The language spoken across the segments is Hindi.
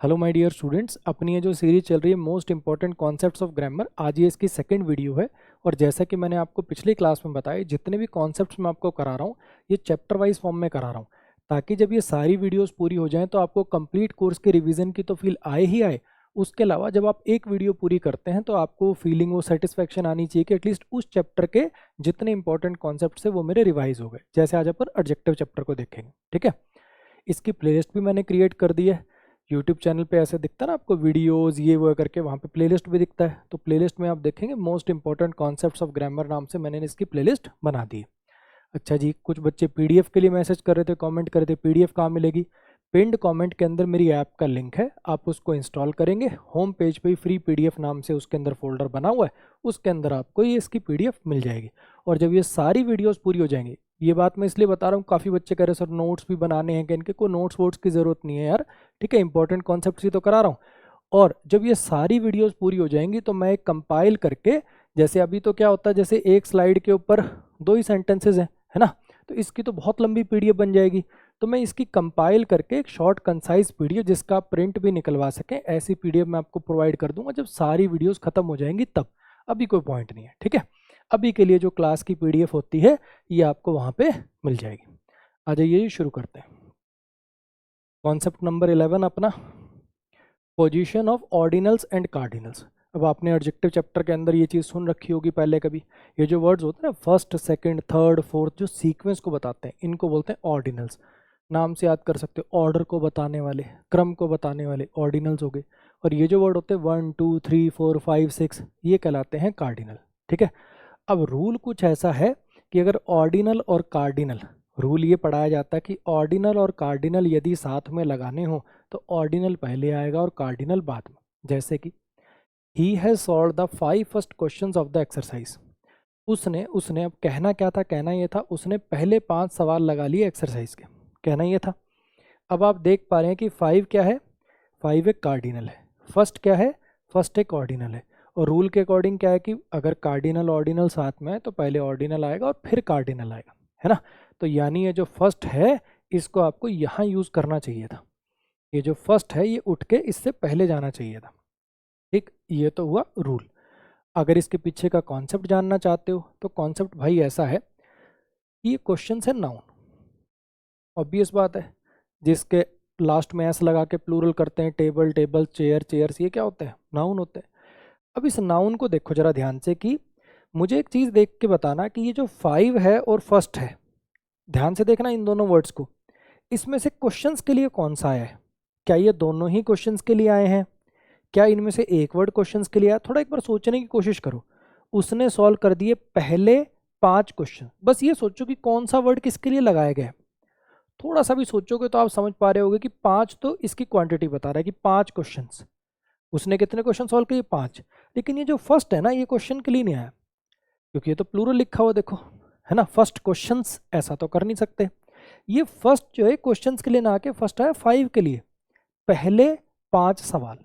हेलो माय डियर स्टूडेंट्स, अपनी ये जो सीरीज चल रही है most important concepts of grammar, आज ये इसकी सेकंड वीडियो है। और जैसा कि मैंने आपको पिछली क्लास में बताया, जितने भी कॉन्सेप्ट्स मैं आपको करा रहा हूँ ये चैप्टर वाइज फॉर्म में करा रहा हूँ, ताकि जब ये सारी वीडियोस पूरी हो जाएं तो आपको कंप्लीट कोर्स के रिवीजन की तो फील आए ही आए। उसके अलावा जब आप एक वीडियो पूरी करते हैं तो आपको फीलिंग, वो सेटिस्फैक्शन आनी चाहिए कि एटलीस्ट उस चैप्टर के जितने इंपॉर्टेंट कॉन्सेप्ट्स है वो मेरे रिवाइज हो गए। जैसे आज अपन एडजेक्टिव चैप्टर को देखेंगे, ठीक है। इसकी प्लेलिस्ट भी मैंने क्रिएट कर दी है। यूट्यूब चैनल पे ऐसे दिखता है ना आपको, वीडियोस ये वो करके, वहाँ पे प्लेलिस्ट भी दिखता है। तो प्लेलिस्ट में आप देखेंगे most important concepts of grammar नाम से मैंने इसकी प्लेलिस्ट बना दी है। अच्छा जी, कुछ बच्चे पीडीएफ के लिए मैसेज कर रहे थे, कमेंट कर रहे थे पीडीएफ कहाँ मिलेगी। पिंड कमेंट के अंदर मेरी ऐप का लिंक है, आप उसको इंस्टॉल करेंगे। होम पेज पे ही फ्री पीडीएफ नाम से उसके अंदर फोल्डर बना हुआ है, उसके अंदर आपको ये इसकी पीडीएफ मिल जाएगी। और जब ये सारी वीडियोस पूरी हो जाएंगी, ये बात मैं इसलिए बता रहा हूँ, काफ़ी बच्चे कह रहे सर नोट्स भी बनाने हैं, कि इनके कोई नोट्स वोट्स की ज़रूरत नहीं है यार, ठीक है। इंपॉर्टेंट कॉन्सेप्ट ही तो करा रहा हूँ। और जब ये सारी वीडियोस पूरी हो जाएंगी तो मैं कंपाइल करके, जैसे अभी तो क्या होता है, जैसे एक स्लाइड के ऊपर 2 ही सेंटेंसेज हैं, है ना, तो इसकी तो बहुत लंबी पीडीएफ बन जाएगी। तो मैं इसकी कंपाइल करके एक शॉर्ट कंसाइज पीडीएफ, जिसका आप प्रिंट भी निकलवा सकें, ऐसी पीडीएफ मैं आपको प्रोवाइड कर दूंगा जब सारी वीडियोस खत्म हो जाएंगी तब। अभी कोई पॉइंट नहीं है, ठीक है। अभी के लिए जो क्लास की पीडीएफ होती है ये आपको वहाँ पे मिल जाएगी। आ जाइए शुरू करते हैं। कॉन्सेप्ट नंबर 11 अपना, position of ordinals and cardinals. अब आपने एडजेक्टिव चैप्टर के अंदर ये चीज़ सुन रखी होगी पहले कभी। ये जो वर्ड्स होते हैं ना, फर्स्ट सेकंड थर्ड फोर्थ, जो सीक्वेंस को बताते हैं, इनको बोलते हैं ऑर्डिनल्स। नाम से याद कर सकते हो, ऑर्डर को बताने वाले, क्रम को बताने वाले ऑर्डिनल्स हो गए। और ये जो वर्ड होते हैं 1 2 3 4 5 6, ये कहलाते हैं कार्डिनल, ठीक है। अब रूल कुछ ऐसा है कि अगर ऑर्डिनल और कार्डिनल, रूल ये पढ़ाया जाता है कि ऑर्डिनल और कार्डिनल यदि साथ में लगाने हो तो ऑर्डिनल पहले आएगा और कार्डिनल बाद में। जैसे कि he has solve the 5 first questions of the exercise. उसने उसने अब कहना क्या था, कहना ये था उसने पहले 5 सवाल लगा लिए एक्सरसाइज के, कहना ये था। अब आप देख पा रहे हैं कि 5 क्या है, 5 एक कार्डिनल है। फर्स्ट क्या है, फर्स्ट एक ऑर्डिनल है। और रूल के अकॉर्डिंग क्या है कि अगर कार्डिनल ऑर्डिनल साथ में है तो पहले ऑर्डिनल आएगा और फिर कार्डिनल आएगा, है ना। तो यानी ये जो फर्स्ट है इसको आपको यहाँ यूज़ करना चाहिए था। ये जो फर्स्ट है ये उठ के इससे पहले जाना चाहिए था, ठीक। ये तो हुआ रूल। अगर इसके पीछे का कॉन्सेप्ट जानना चाहते हो तो कॉन्सेप्ट भाई ऐसा है कि ये क्वेश्चन है नाउन, ऑब्वियस बात है। जिसके लास्ट में एस लगा के प्लूरल करते हैं, टेबल टेबल, चेयर चेयर्स, ये क्या होते हैं, नाउन होते हैं। अब इस नाउन को देखो जरा ध्यान से, कि मुझे एक चीज़ देख के बताना कि ये जो 5 है और फर्स्ट है, ध्यान से देखना इन दोनों वर्ड्स को, इसमें से क्वेश्चंस के लिए कौन सा आया है। क्या ये दोनों ही क्वेश्चंस के लिए आए हैं, क्या इनमें से एक वर्ड क्वेश्चंस के लिए आया। थोड़ा एक बार सोचने की कोशिश करो। उसने सॉल्व कर दिए पहले 5 क्वेश्चन, बस ये सोचो कि कौन सा वर्ड किसके लिए लगाया गया है। थोड़ा सा भी सोचोगे तो आप समझ पा रहे होगे कि 5 तो इसकी क्वांटिटी बता रहा है कि 5 क्वेश्चंस। उसने कितने क्वेश्चन सॉल्व किए, 5। लेकिन ये जो फर्स्ट है ना, ये क्वेश्चन के लिए नहीं आया, क्योंकि ये तो प्लूरल लिखा हुआ देखो, है ना। फर्स्ट क्वेश्चंस ऐसा तो कर नहीं सकते। ये फर्स्ट जो है क्वेश्चंस के लिए ना आके फर्स्ट आया 5 के लिए, पहले 5 सवाल।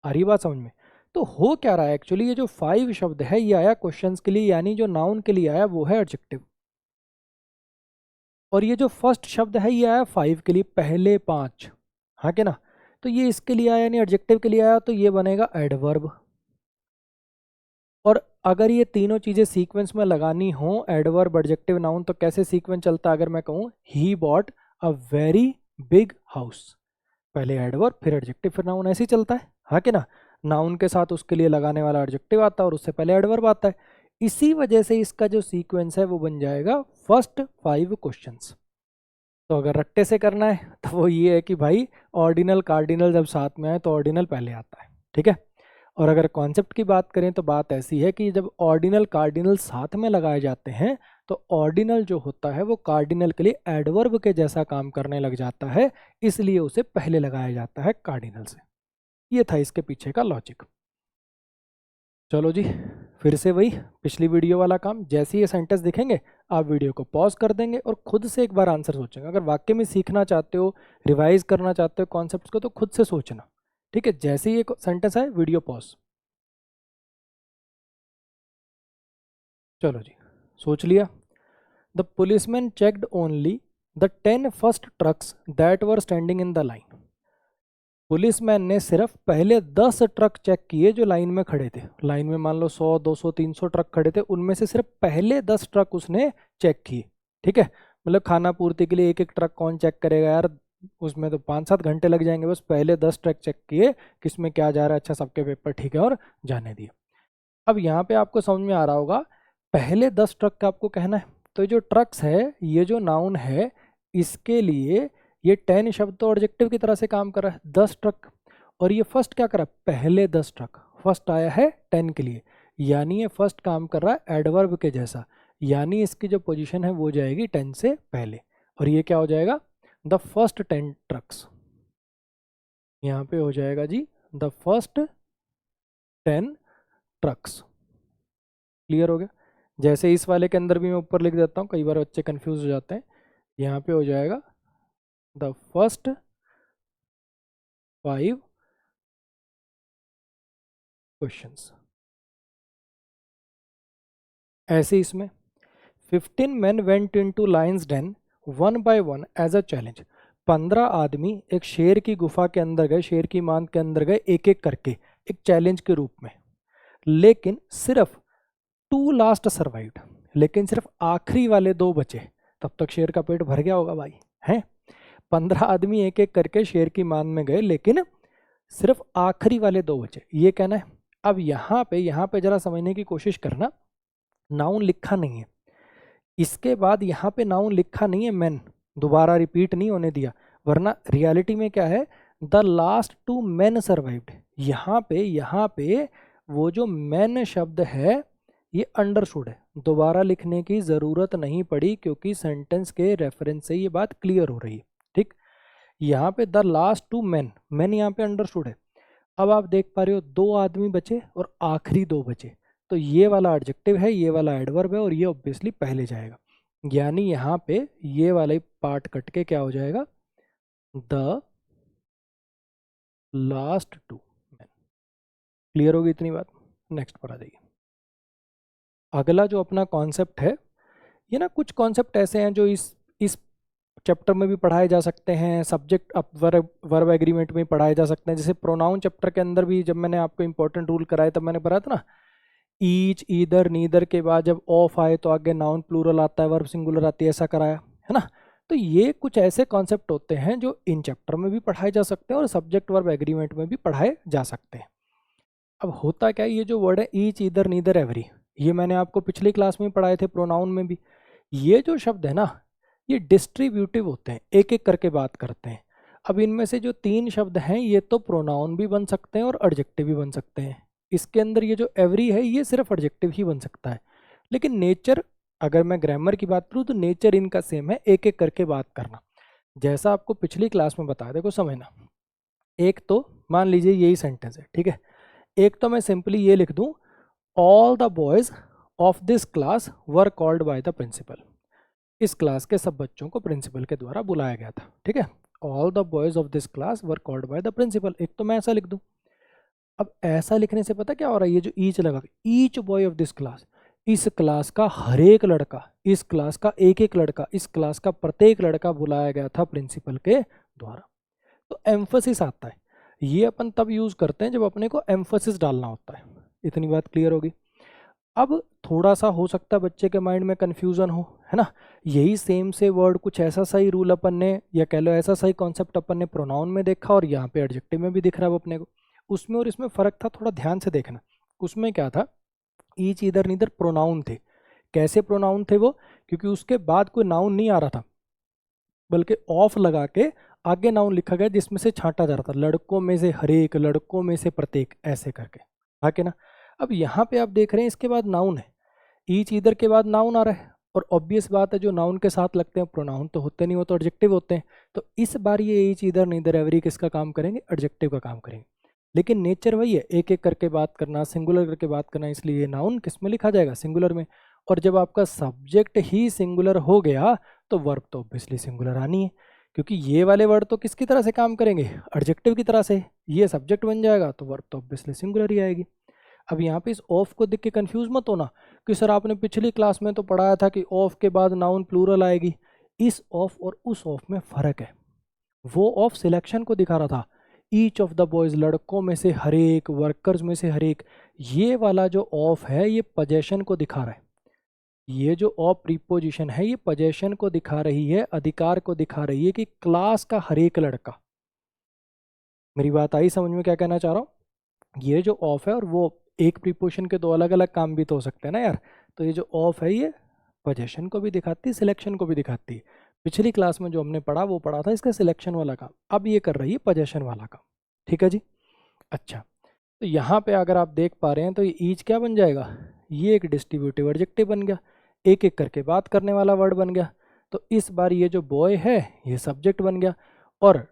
आ रही बात समझ में। तो हो क्या रहा है एक्चुअली, ये जो 5 शब्द है ये आया क्वेश्चंस के लिए, यानी जो नाउन के लिए आया वो है एडजेक्टिव। और ये जो फर्स्ट शब्द है ये आया 5 के लिए, पहले 5, हाँ के ना। तो ये इसके लिए आया यानी एडजेक्टिव के लिए आया, तो ये बनेगा एडवर्ब। और अगर ये तीनों चीज़ें सीक्वेंस में लगानी हो, एडवर्ब एडजेक्टिव नाउन, तो कैसे सीक्वेंस चलता है। अगर मैं कहूँ he bought a very big house, पहले एडवर्ब फिर एडजेक्टिव फिर नाउन, ऐसे ही चलता है, हाँ कि ना। नाउन के साथ उसके लिए लगाने वाला एडजेक्टिव आता है और उससे पहले एडवर्ब आता है। इसी वजह से इसका जो सीक्वेंस है वो बन जाएगा फर्स्ट 5 क्वेश्चंस। तो अगर रट्टे से करना है तो वो ये है कि भाई ऑर्डिनल कार्डिनल जब साथ में आए तो ऑर्डिनल पहले आता है, ठीक है। और अगर कॉन्सेप्ट की बात करें तो बात ऐसी है कि जब ऑर्डिनल कार्डिनल साथ में लगाए जाते हैं तो ऑर्डिनल जो होता है वो कार्डिनल के लिए एडवर्ब के जैसा काम करने लग जाता है, इसलिए उसे पहले लगाया जाता है कार्डिनल से। ये था इसके पीछे का लॉजिक। चलो जी, फिर से वही पिछली वीडियो वाला काम। जैसे ये सेंटेंस दिखेंगे आप वीडियो को पॉज कर देंगे और खुद से एक बार आंसर सोचेंगे। अगर वाकई में सीखना चाहते हो, रिवाइज करना चाहते हो कॉन्सेप्ट्स को, तो खुद से सोचना, ठीक है। जैसे ही ये सेंटेंस आए वीडियो पॉज। चलो जी, सोच लिया। The policeman checked only the 10 first trucks that were standing in the line. Policeman ने सिर्फ पहले 10 ट्रक चेक किए जो लाइन में खड़े थे। लाइन में मान लो 100, 200, 300 ट्रक खड़े थे, उनमें से सिर्फ पहले 10 ट्रक उसने चेक किए। ठीक है, मतलब खाना पूर्ति के लिए एक एक ट्रक कौन चेक करेगा यार, उसमें तो 5-7 घंटे लग जाएंगे। बस पहले 10 ट्रक चेक किए किसमें क्या जा रहा है, अच्छा सबके पेपर ठीक है और जाने दिए। अब यहाँ पे आपको समझ में आ रहा होगा, पहले 10 ट्रक का आपको कहना है। तो ये जो ट्रक्स है, ये जो नाउन है, इसके लिए ये 10 शब्द तो ऑब्जेक्टिव की तरह से काम कर रहा है, 10 ट्रक। और ये फर्स्ट क्या कर रहा है, पहले 10 ट्रक, फर्स्ट आया है 10 के लिए, यानी ये फर्स्ट काम कर रहा है एडवर्ब के जैसा, यानी इसकी जो पोजीशन है वो जाएगी 10 से पहले। और ये क्या हो जाएगा, द फर्स्ट 10 ट्रक्स। यहाँ पे हो जाएगा जी द फर्स्ट 10 ट्रक्स। क्लियर हो गया। जैसे इस वाले के अंदर भी मैं ऊपर लिख देता हूँ, कई बार बच्चे कंफ्यूज हो जाते हैं। यहाँ पे हो जाएगा द फर्स्ट 5 क्वेश्चंस। ऐसे इसमें 15 men went into lion's den one by one as a challenge। 15 आदमी एक शेर की गुफा के अंदर गए, शेर की मांद के अंदर गए, एक एक करके, एक चैलेंज के रूप में। लेकिन सिर्फ 2 लास्ट सर्वाइव्ड, लेकिन सिर्फ आखिरी वाले 2 बचे। तब तक शेर का पेट भर गया होगा भाई, हैं। 15 आदमी एक एक करके शेर की मांद में गए, लेकिन सिर्फ आखिरी वाले 2 बचे, ये कहना है। अब यहाँ पे जरा समझने की कोशिश करना, नाउन लिखा नहीं है, इसके बाद यहाँ पे नाउन लिखा नहीं है, मैन दोबारा रिपीट नहीं होने दिया, वरना रियलिटी में क्या है, द लास्ट 2 men सर्वाइव्ड। यहाँ पे वो जो मैन शब्द है ये अंडरस्टूड है, दोबारा लिखने की ज़रूरत नहीं पड़ी, क्योंकि सेंटेंस के रेफरेंस से ये बात क्लियर हो रही है। ठीक, यहाँ पे द लास्ट 2 men, मैन यहाँ पे अंडरस्टूड है। अब आप देख पा रहे हो 2 आदमी बचे और आखिरी 2 बचे, तो ये वाला एडजेक्टिव है, ये वाला एडवर्ब है, और ये ऑब्वियसली पहले जाएगा। यानी यहाँ पे ये वाला पार्ट कट के क्या हो जाएगा, द लास्ट 2 men। क्लियर होगी इतनी बात। नेक्स्ट पर आ जाइए। अगला जो अपना कॉन्सेप्ट है, ये ना कुछ कॉन्सेप्ट ऐसे हैं जो इस चैप्टर में भी पढ़ाए जा सकते हैं, सब्जेक्ट अब वर्ब एग्रीमेंट में पढ़ाए जा सकते हैं। जैसे प्रोनाउन चैप्टर के अंदर भी जब मैंने आपको इंपॉर्टेंट रूल कराया तब मैंने बताया था ना, ईच, ईदर, नीदर के बाद जब ऑफ आए तो आगे नाउन प्लूरल आता है, वर्ब सिंगुलर आती है, ऐसा कराया है ना। तो ये कुछ ऐसे कॉन्सेप्ट होते हैं जो इन चैप्टर में भी पढ़ाए जा सकते हैं और सब्जेक्ट वर्ब एग्रीमेंट में भी पढ़ाए जा सकते हैं। अब होता क्या है, ये जो वर्ड है ईच, ईदर, नीदर, एवरी, ये मैंने आपको पिछली क्लास में पढ़ाए थे प्रोनाउन में भी। ये जो शब्द है ना, ये डिस्ट्रीब्यूटिव होते हैं, एक एक करके बात करते हैं। अब इनमें से जो 3 शब्द हैं ये तो प्रोनाउन भी बन सकते हैं और एडजेक्टिव भी बन सकते हैं। इसके अंदर ये जो एवरी है ये सिर्फ एडजेक्टिव ही बन सकता है। लेकिन नेचर, अगर मैं ग्रामर की बात करूँ तो नेचर इनका सेम है, एक एक करके बात करना। जैसा आपको पिछली क्लास में बताया, देखो समझना। एक तो मान लीजिए यही सेंटेंस है, ठीक है। एक तो मैं सिंपली ये लिख दूं, all the boys of this class were called by the principal. इस क्लास के सब बच्चों को प्रिंसिपल के द्वारा बुलाया गया था, ठीक है। All the boys of this class were called by the principal, एक तो मैं ऐसा लिख दूं। अब ऐसा लिखने से पता क्या हो रहा है, ये जो ईच लगा, each boy of this class, इस क्लास का हर एक लड़का, इस क्लास का एक एक लड़का, इस क्लास का प्रत्येक लड़का बुलाया गया था प्रिंसिपल के द्वारा। तो एम्फोसिस आता है, ये अपन तब यूज करते हैं जब अपने को एम्फोसिस डालना होता है। इतनी बात क्लियर होगी। अब थोड़ा सा हो सकता है बच्चे के माइंड में कंफ्यूजन हो, है ना। यही सेम से वर्ड, कुछ ऐसा सा ही रूल अपन ने, या कह लो ऐसा सा ही कॉन्सेप्ट अपन ने प्रोनाउन में देखा और यहाँ पे एडजेक्टिव में भी दिख रहा है अपने को। उसमें और इसमें फ़र्क था, थोड़ा ध्यान से देखना। उसमें क्या था, ईच, ईदर, नीदर प्रोनाउन थे। कैसे प्रोनाउन थे वो, क्योंकि उसके बाद कोई नाउन नहीं आ रहा था, बल्कि ऑफ लगा के आगे नाउन लिखा गया जिसमें से छांटा जा रहा था, लड़कों में से हर एक, लड़कों में से प्रत्येक, ऐसे करके, आके ना। अब यहाँ पे आप देख रहे हैं इसके बाद नाउन है, ईच, ईदर के बाद नाउन आ रहा है, और ऑब्वियस बात है जो नाउन के साथ लगते हैं प्रोनाउन तो होते नहीं, वो तो एडजेक्टिव होते हैं। तो इस बार ये ईच, ईदर, नीदर, एवरी किसका काम करेंगे, एडजेक्टिव का काम करेंगे। लेकिन नेचर वही है, एक एक करके बात करना, सिंगुलर करके बात करना, इसलिए ये नाउन किस में लिखा जाएगा, सिंगुलर में। और जब आपका सब्जेक्ट ही सिंगुलर हो गया तो वर्ब तो ऑब्वियसली सिंगुलर आनी है, क्योंकि ये वाले वर्ड तो किसकी तरह से काम करेंगे, एडजेक्टिव की तरह से। ये सब्जेक्ट बन जाएगा तो वर्ब तो ऑब्वियसली सिंगुलर ही आएगी। अब यहाँ पे इस ऑफ को देख के कंफ्यूज मत होना कि सर आपने पिछली क्लास में तो पढ़ाया था कि ऑफ के बाद नाउन प्लूरल आएगी। इस ऑफ और उस ऑफ में फ़र्क है। वो ऑफ सिलेक्शन को दिखा रहा था, ईच ऑफ द बॉयज, लड़कों में से हर एक, वर्कर्स में से हर एक, ये वाला जो ऑफ है ये पोजेशन को दिखा रहा है। ये जो ऑफ प्रीपोजिशन है ये पोजेशन को दिखा रही है, अधिकार को दिखा रही है कि क्लास का हर एक लड़का। मेरी बात आई समझ में क्या कहना चाह रहा हूँ? ये जो ऑफ है, और वो एक प्रीपोजिशन के दो अलग अलग काम भी तो हो सकते हैं ना यार। तो ये जो ऑफ है ये पोजेशन को भी दिखाती है, सिलेक्शन को भी दिखाती है। पिछली क्लास में जो हमने पढ़ा वो पढ़ा था इसका सिलेक्शन वाला काम, अब ये कर रही है पोजेशन वाला काम। ठीक है जी। अच्छा, तो यहाँ पे अगर आप देख पा रहे हैं तो ये ईच क्या बन जाएगा, ये एक डिस्ट्रीब्यूटिव एडजेक्टिव बन गया, एक एक करके बात करने वाला वर्ड बन गया। तो इस बार ये जो बॉय है ये सब्जेक्ट बन गया, और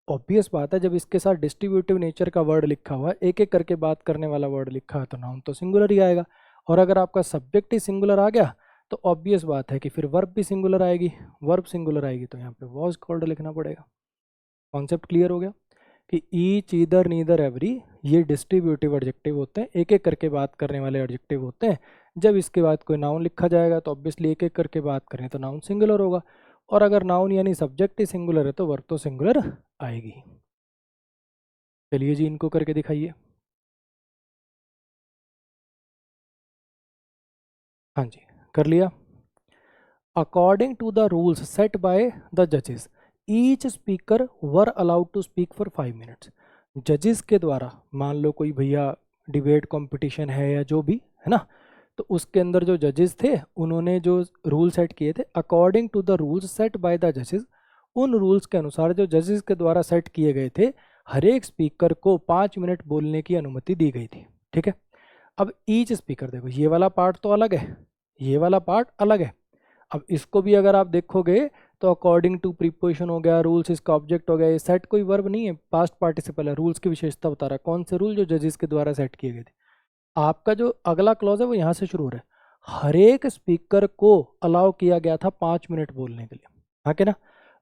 ऑब्वियस बात है जब इसके साथ डिस्ट्रीब्यूटिव नेचर का वर्ड लिखा हुआ है, एक एक करके बात करने वाला वर्ड लिखा है, तो नाउन तो सिंगुलर ही आएगा। और अगर आपका सब्जेक्ट ही सिंगुलर आ गया तो ऑब्वियस बात है कि फिर वर्ब भी सिंगुलर आएगी, वर्ब सिंगुलर आएगी तो यहाँ पे वॉज कॉल्ड लिखना पड़ेगा। कॉन्सेप्ट क्लियर हो गया कि ईच, ईदर, नीदर, एवरी ये डिस्ट्रीब्यूटिव एडजेक्टिव होते हैं, एक एक करके बात करने वाले एडजेक्टिव होते हैं। जब इसके बाद कोई नाउन लिखा जाएगा तो ऑब्वियसली एक एक करके बात करें तो नाउन सिंगुलर होगा, और अगर नाउन यानी सब्जेक्ट ही सिंगुलर है तो वर्ब तो सिंगुलर आएगी। चलिए जी इनको करके दिखाइए। हाँ जी कर लिया। According to the rules set by the जजेस each speaker were allowed to speak for 5 minutes. जजेस के द्वारा, मान लो कोई भैया डिबेट कंपटीशन है या जो भी है ना, तो उसके अंदर जो जजेस थे उन्होंने जो रूल सेट किए थे, according to the rules set by the जजेस, उन रूल्स के अनुसार जो जजेस के द्वारा सेट किए गए थे, हर एक स्पीकर को 5 मिनट बोलने की अनुमति दी गई थी। ठीक है, अब ईच स्पीकर, देखो ये वाला पार्ट तो अलग है, ये वाला पार्ट अलग है। अब इसको भी अगर आप देखोगे तो अकॉर्डिंग टू प्रीपोजिशन हो गया, रूल्स इसका ऑब्जेक्ट हो गया, ये सेट कोई वर्ब नहीं है, पास्ट पार्टिसिपल है, रूल्स की विशेषता बता रहा है। कौन से रूल? जो जजेस के द्वारा सेट किए गए थे। आपका जो अगला क्लॉज है वो यहाँ से शुरू हो रहा है, हर एक स्पीकर को अलाउ किया गया था 5 मिनट बोलने के लिए, हाँ के ना।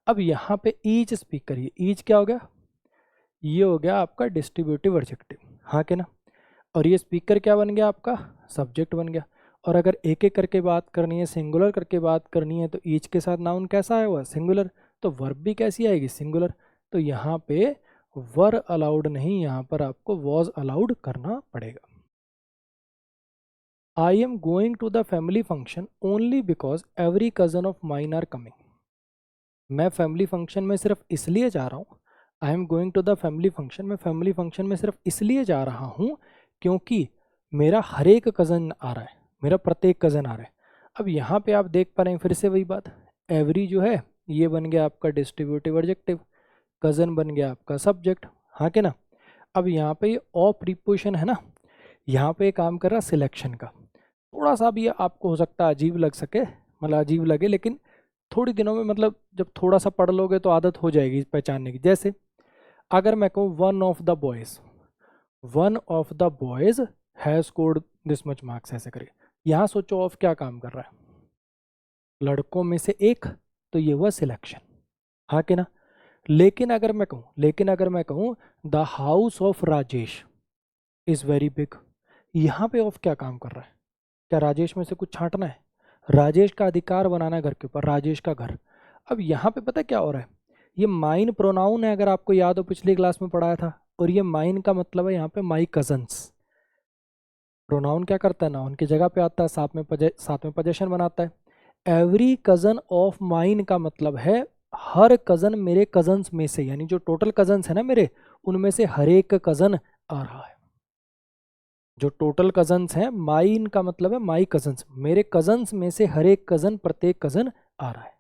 अब यहाँ पे ईच स्पीकर, ये ईच क्या हो गया, ये हो गया आपका डिस्ट्रीब्यूटिव एडजेक्टिव, हाँ के ना। और ये स्पीकर क्या बन गया आपका, सब्जेक्ट बन गया। और अगर एक एक करके बात करनी है, सिंगुलर करके बात करनी है, तो ईच के साथ नाउन कैसा आया हुआ, सिंगुलर, तो वर्ब भी कैसी आएगी, सिंगुलर। तो यहाँ पे वर अलाउड नहीं, यहाँ पर आपको वॉज अलाउड करना पड़ेगा। I am going to the family function only because every cousin of mine are coming. मैं फैमिली फंक्शन में सिर्फ इसलिए जा रहा हूँ, I am going to the family function, मैं फैमिली फंक्शन में सिर्फ इसलिए जा रहा हूँ क्योंकि मेरा हर एक कज़न आ रहा है, मेरा प्रत्येक कज़न आ रहा है। अब यहाँ पे आप देख पा रहे हैं फिर से वही बात, एवरी जो है ये बन गया आपका डिस्ट्रीब्यूटिव एडजेक्टिव, कज़न बन गया आपका सब्जेक्ट, हाँ के ना। अब यहाँ पे ये ऑफ प्रीपोजिशन है ना, यहाँ पे काम कर रहा सिलेक्शन का। थोड़ा सा भी आपको हो सकता है अजीब लग सके, मतलब अजीब लगे, लेकिन थोड़ी दिनों में, मतलब जब थोड़ा सा पढ़ लोगे तो आदत हो जाएगी पहचानने की। जैसे अगर मैं कहूँ one of the boys, one of the boys has scored this much marks, ऐसे करिए। यहाँ सोचो ऑफ क्या काम कर रहा है, लड़कों में से एक, तो ये हुआ सिलेक्शन, हाँ कि ना। लेकिन अगर मैं कहूँ the house of Rajesh is very big, यहाँ पे ऑफ क्या काम कर रहा है, क्या राजेश में से कुछ छांटना है, राजेश का अधिकार बनाना है घर के ऊपर, राजेश का घर। अब यहाँ पे पता क्या हो रहा है, ये माइन प्रोनाउन है, अगर आपको याद हो पिछली क्लास में पढ़ाया था, और ये माइन का मतलब है यहाँ पे माई कजन्स। प्रोनाउन क्या करता है, नाउन की जगह पे आता है, साथ में पोजेशन बनाता है। एवरी कजन ऑफ माइन का मतलब है हर कजन मेरे कजन्स में से, यानी जो टोटल कजन्स है ना मेरे, उनमें से हर एक कजन आ रहा है। जो टोटल कजन्स हैं, माइन का मतलब है माई कजन्स, मेरे कजन्स में से हर एक कजन, प्रत्येक कजन आ रहा है।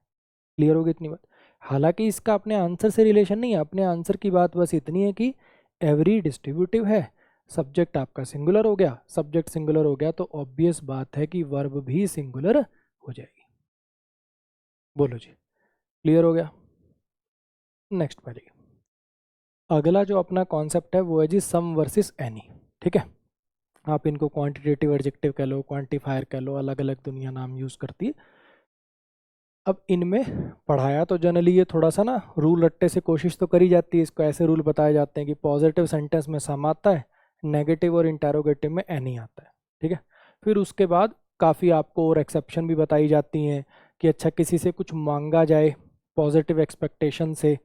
क्लियर होगी इतनी बात। हालांकि इसका अपने आंसर से रिलेशन नहीं है, अपने आंसर की बात बस इतनी है कि एवरी डिस्ट्रीब्यूटिव है, सब्जेक्ट आपका सिंगुलर हो गया, सब्जेक्ट सिंगुलर हो गया तो ऑब्वियस बात है कि वर्ब भी सिंगुलर हो जाएगी। बोलो जी, क्लियर हो गया। नेक्स्ट पढ़िए। अगला जो अपना कॉन्सेप्ट है वो है जी सम वर्सेस एनी। ठीक है, आप इनको क्वांटिटेटिव एडजेक्टिव कह लो, क्वांटिफायर कह लो, अलग अलग दुनिया नाम यूज़ करती है। अब इनमें पढ़ाया तो जनरली ये थोड़ा सा ना रूल रट्टे से कोशिश तो करी जाती है, इसको ऐसे रूल बताए जाते हैं कि पॉजिटिव सेंटेंस में सम आता है, नेगेटिव और इंटेरोगेटिव में एनी आता है। ठीक है, फिर उसके बाद काफ़ी आपको और एक्सेप्शन भी बताई जाती हैं कि अच्छा किसी से कुछ मांगा जाए पॉजिटिव एक्सपेक्टेशन से,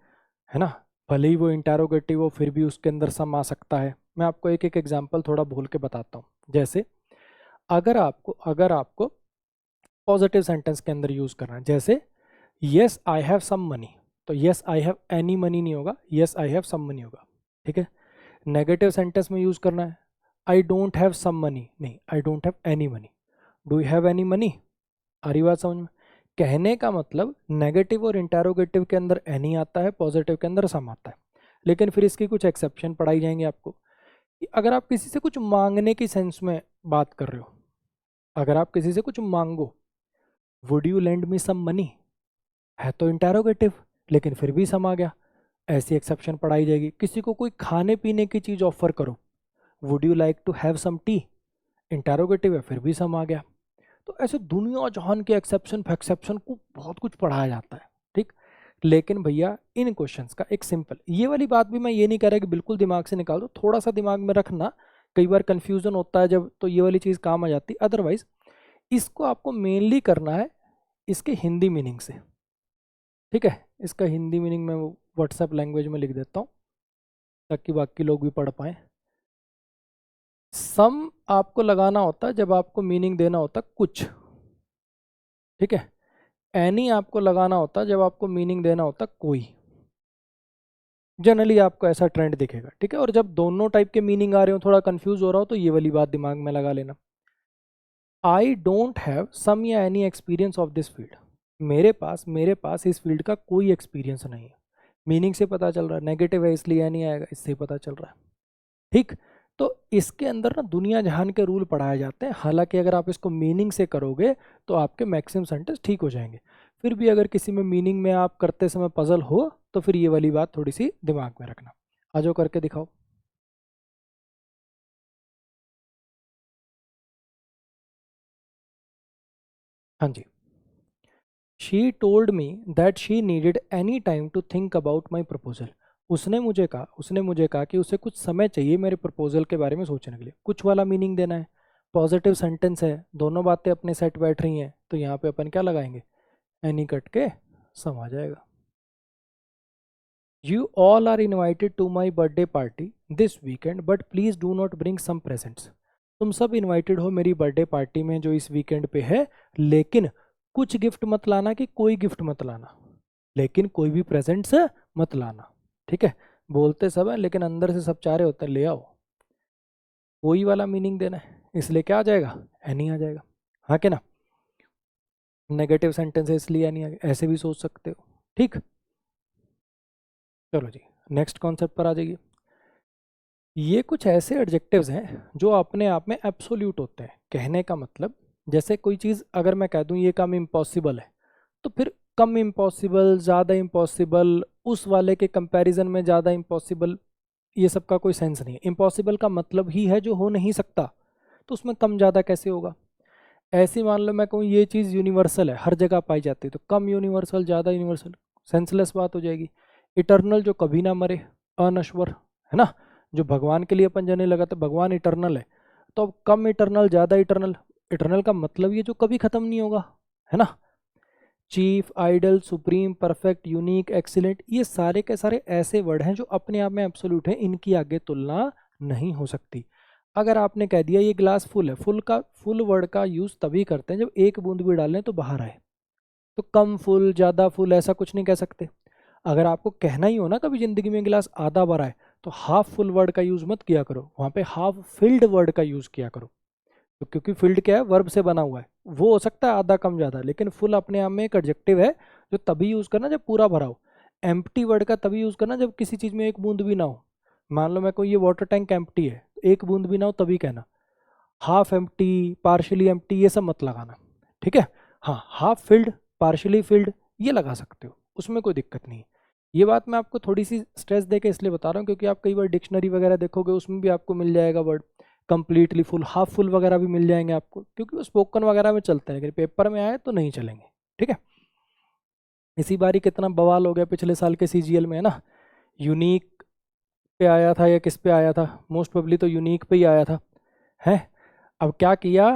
है ना, भले ही वो इंटेरोगेटिव हो फिर भी उसके अंदर सम आ सकता है। मैं आपको एक एक एग्जांपल थोड़ा बोल के बताता हूँ। जैसे अगर आपको पॉजिटिव सेंटेंस के अंदर यूज करना है, जैसे yes I have some money, तो yes I have any money नहीं होगा, yes I have some money होगा। ठीक है। नेगेटिव सेंटेंस में यूज करना है, I don't have some money, नहीं I don't have any money. Do you have any money? आ रही बात समझ में? कहने का मतलब नेगेटिव और इंटेरोगेटिव के अंदर एनी आता है, पॉजिटिव के अंदर सम आता है। लेकिन फिर इसकी कुछ एक्सेप्शन पढ़ाई जाएंगे आपको कि अगर आप किसी से कुछ मांगने की सेंस में बात कर रहे हो, अगर आप किसी से कुछ मांगो, would you lend me some money, है तो इंटेरोगेटिव लेकिन फिर भी सम आ गया, ऐसी एक्सेप्शन पढ़ाई जाएगी। किसी को कोई खाने पीने की चीज़ ऑफर करो, would you like to have some tea, interrogative है फिर भी सम आ गया। तो ऐसे दुनिया जहान के एक्सेप्शन फैक्सेप्शन को बहुत कुछ पढ़ाया जाता है। ठीक। लेकिन भैया इन क्वेश्चंस का एक सिंपल, ये वाली बात भी मैं ये नहीं कह रहा कि बिल्कुल दिमाग से निकाल दो, थोड़ा सा दिमाग में रखना, कई बार कंफ्यूजन होता है जब, तो ये वाली चीज़ काम आ जाती है। अदरवाइज इसको आपको मेनली करना है इसके हिंदी मीनिंग से। ठीक है। इसका हिंदी मीनिंग मैं व्हाट्सएप लैंग्वेज में लिख देता हूँ ताकि बाकी लोग भी पढ़ पाएँ। सम आपको लगाना होता है जब आपको मीनिंग देना होता है कुछ। ठीक है। एनी आपको लगाना होता है जब आपको मीनिंग देना होता है कोई। जनरली आपको ऐसा ट्रेंड दिखेगा। ठीक है। और जब दोनों टाइप के मीनिंग आ रहे हो, थोड़ा कंफ्यूज हो रहा हो, तो ये वाली बात दिमाग में लगा लेना। आई डोंट हैव सम या any experience of this field, मेरे पास इस फील्ड का कोई एक्सपीरियंस नहीं है। मीनिंग से पता चल रहा है, नेगेटिव है इसलिए एनी आएगा, इससे पता चल रहा है। ठीक। तो इसके अंदर ना दुनिया जहान के रूल पढ़ाए जाते हैं। हालांकि अगर आप इसको मीनिंग से करोगे तो आपके मैक्सिमम सेंटेंस ठीक हो जाएंगे। फिर भी अगर किसी में मीनिंग में आप करते समय पजल हो तो फिर ये वाली बात थोड़ी सी दिमाग में रखना। आ जाओ करके दिखाओ। हाँ जी। She told me that she needed any time to think about my proposal. उसने मुझे कहा कि उसे कुछ समय चाहिए मेरे प्रपोजल के बारे में सोचने के लिए। कुछ वाला मीनिंग देना है, पॉजिटिव सेंटेंस है, दोनों बातें अपने सेट बैठ रही हैं, तो यहाँ पे अपन क्या लगाएंगे, एनी कट के सम आ जाएगा। You all are invited to my birthday party this weekend but please do not bring some presents. तुम सब इन्वाइटेड हो मेरी बर्थडे पार्टी में जो इस वीकेंड पे है, लेकिन कुछ गिफ्ट मत लाना कि कोई गिफ्ट मत लाना, लेकिन कोई भी प्रेजेंट्स मत लाना। ठीक है। बोलते सब है लेकिन अंदर से सब चाह रहे होते हैं ले आओ। कोई वाला मीनिंग देना है, इसलिए क्या आ जाएगा, एनी आ जाएगा। हाँ कि ना? नेगेटिव सेंटेंस है इसलिए एनी आ गया, ऐसे भी सोच सकते हो। ठीक। चलो जी नेक्स्ट कॉन्सेप्ट पर आ जाइए। ये कुछ ऐसे एडजेक्टिव्स हैं जो अपने आप में एब्सोल्यूट होते हैं। कहने का मतलब, जैसे कोई चीज़ अगर मैं कह दूं ये काम इम्पॉसिबल है, तो फिर कम इम्पॉसिबल, ज़्यादा इम्पॉसिबल, उस वाले के कंपैरिजन में ज़्यादा इम्पॉसिबल, ये सब का कोई सेंस नहीं है। इम्पॉसिबल का मतलब ही है जो हो नहीं सकता, तो उसमें कम ज़्यादा कैसे होगा। ऐसी मान लो मैं कहूँ ये चीज़ यूनिवर्सल है, हर जगह पाई जाती है, तो कम यूनिवर्सल ज़्यादा यूनिवर्सल, सेंसलेस बात हो जाएगी। इटर्नल जो कभी ना मरे, अनश्वर, है ना, जो भगवान के लिए अपन जने लगाते भगवान इटर्नल है, तो अब कम इटर्नल ज़्यादा इटर्नल, इटर्नल का मतलब ये जो कभी ख़त्म नहीं होगा, है ना। Chief, ideal, supreme, perfect, unique, excellent, ये सारे के सारे ऐसे वर्ड हैं जो अपने आप में एब्सोल्यूट हैं, इनकी आगे तुलना नहीं हो सकती। अगर आपने कह दिया ये ग्लास फुल है, फुल वर्ड का यूज़ तभी करते हैं जब एक बूंद भी डालें तो बाहर आए, तो कम फुल, ज़्यादा फुल, ऐसा कुछ नहीं कह सकते। अगर आपको कहना ही हो ना कभी ज़िंदगी में गिलास आधा भरा है, तो हाफ फुल वर्ड का यूज़ मत किया करो, वहाँ पे हाफ फिल्ड वर्ड का यूज़ किया करो। तो क्योंकि फिल्ड क्या है, वर्ब से बना हुआ है, वो हो सकता है आधा कम ज़्यादा, लेकिन फुल अपने आप में एक एडजेक्टिव है जो तभी यूज़ करना जब पूरा भरा हो। एम्प्टी वर्ड का तभी यूज़ करना जब किसी चीज़ में एक बूंद भी ना हो। मान लो मैं कोई ये वाटर टैंक एम्प्टी है, एक बूंद भी ना हो, तभी कहना। हाफ एम्प्टी, पार्शली एम्प्टी, ये सब मत लगाना। ठीक है। हाँ, हाफ फिल्ड, पार्शली फिल्ड, ये लगा सकते हो, उसमें कोई दिक्कत नहीं है। ये बात मैं आपको थोड़ी सी स्ट्रेस देके इसलिए बता रहा हूँ क्योंकि आप कई बार डिक्शनरी वगैरह देखोगे, उसमें भी आपको मिल जाएगा word completely full, half full वगैरह भी मिल जाएंगे आपको, क्योंकि वो स्पोकन वगैरह में चलते हैं, लेकिन पेपर में आए तो नहीं चलेंगे। ठीक है। इसी बारी कितना बवाल हो गया पिछले साल के सीजीएल में, है ना, यूनिक पे आया था या किस पे आया था, मोस्ट प्रोबेबली तो यूनिक पे ही आया था। है, अब क्या किया,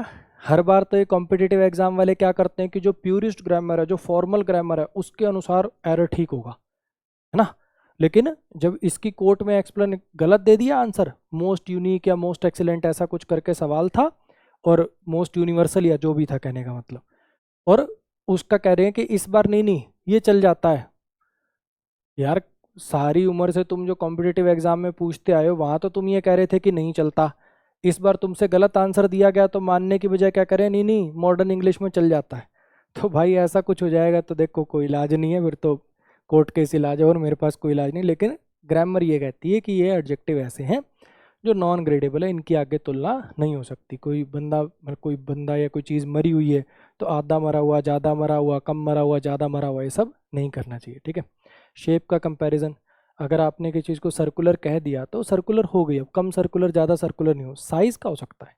हर बार तो ये कॉम्पिटिटिव एग्जाम वाले क्या करते हैं कि जो प्यूरिस्ट ग्रामर है, जो फॉर्मल ग्रामर है, उसके अनुसार एरर ठीक होगा, है ना। लेकिन जब इसकी कोर्ट में एक्सप्लेन गलत दे दिया आंसर, मोस्ट यूनिक या मोस्ट एक्सीलेंट ऐसा कुछ करके सवाल था, और मोस्ट यूनिवर्सल या जो भी था कहने का मतलब, और उसका कह रहे हैं कि इस बार नहीं नहीं ये चल जाता है। यार सारी उम्र से तुम जो कॉम्पिटिटिव एग्जाम में पूछते आए हो वहां तो तुम ये कह रहे थे कि नहीं चलता, इस बार तुमसे गलत आंसर दिया गया तो मानने की बजाय क्या करें, नहीं नहीं मॉडर्न इंग्लिश में चल जाता है। तो भाई ऐसा कुछ हो जाएगा तो देखो कोई इलाज नहीं है, फिर तो कोर्ट केस इलाज है और मेरे पास कोई इलाज नहीं। लेकिन ग्रामर ये कहती है कि ये एडजेक्टिव ऐसे हैं जो नॉन ग्रेडेबल है, इनकी आगे तुलना नहीं हो सकती। कोई बंदा या कोई चीज़ मरी हुई है तो आधा मरा हुआ, ज़्यादा मरा हुआ, कम मरा हुआ, ज़्यादा मरा हुआ, ये सब नहीं करना चाहिए, ठीक है। शेप का कंपैरिजन, अगर आपने किसी चीज़ को सर्कुलर कह दिया तो सर्कुलर हो गई, अब कम सर्कुलर ज़्यादा सर्कुलर नहीं हो, साइज़ का हो सकता है,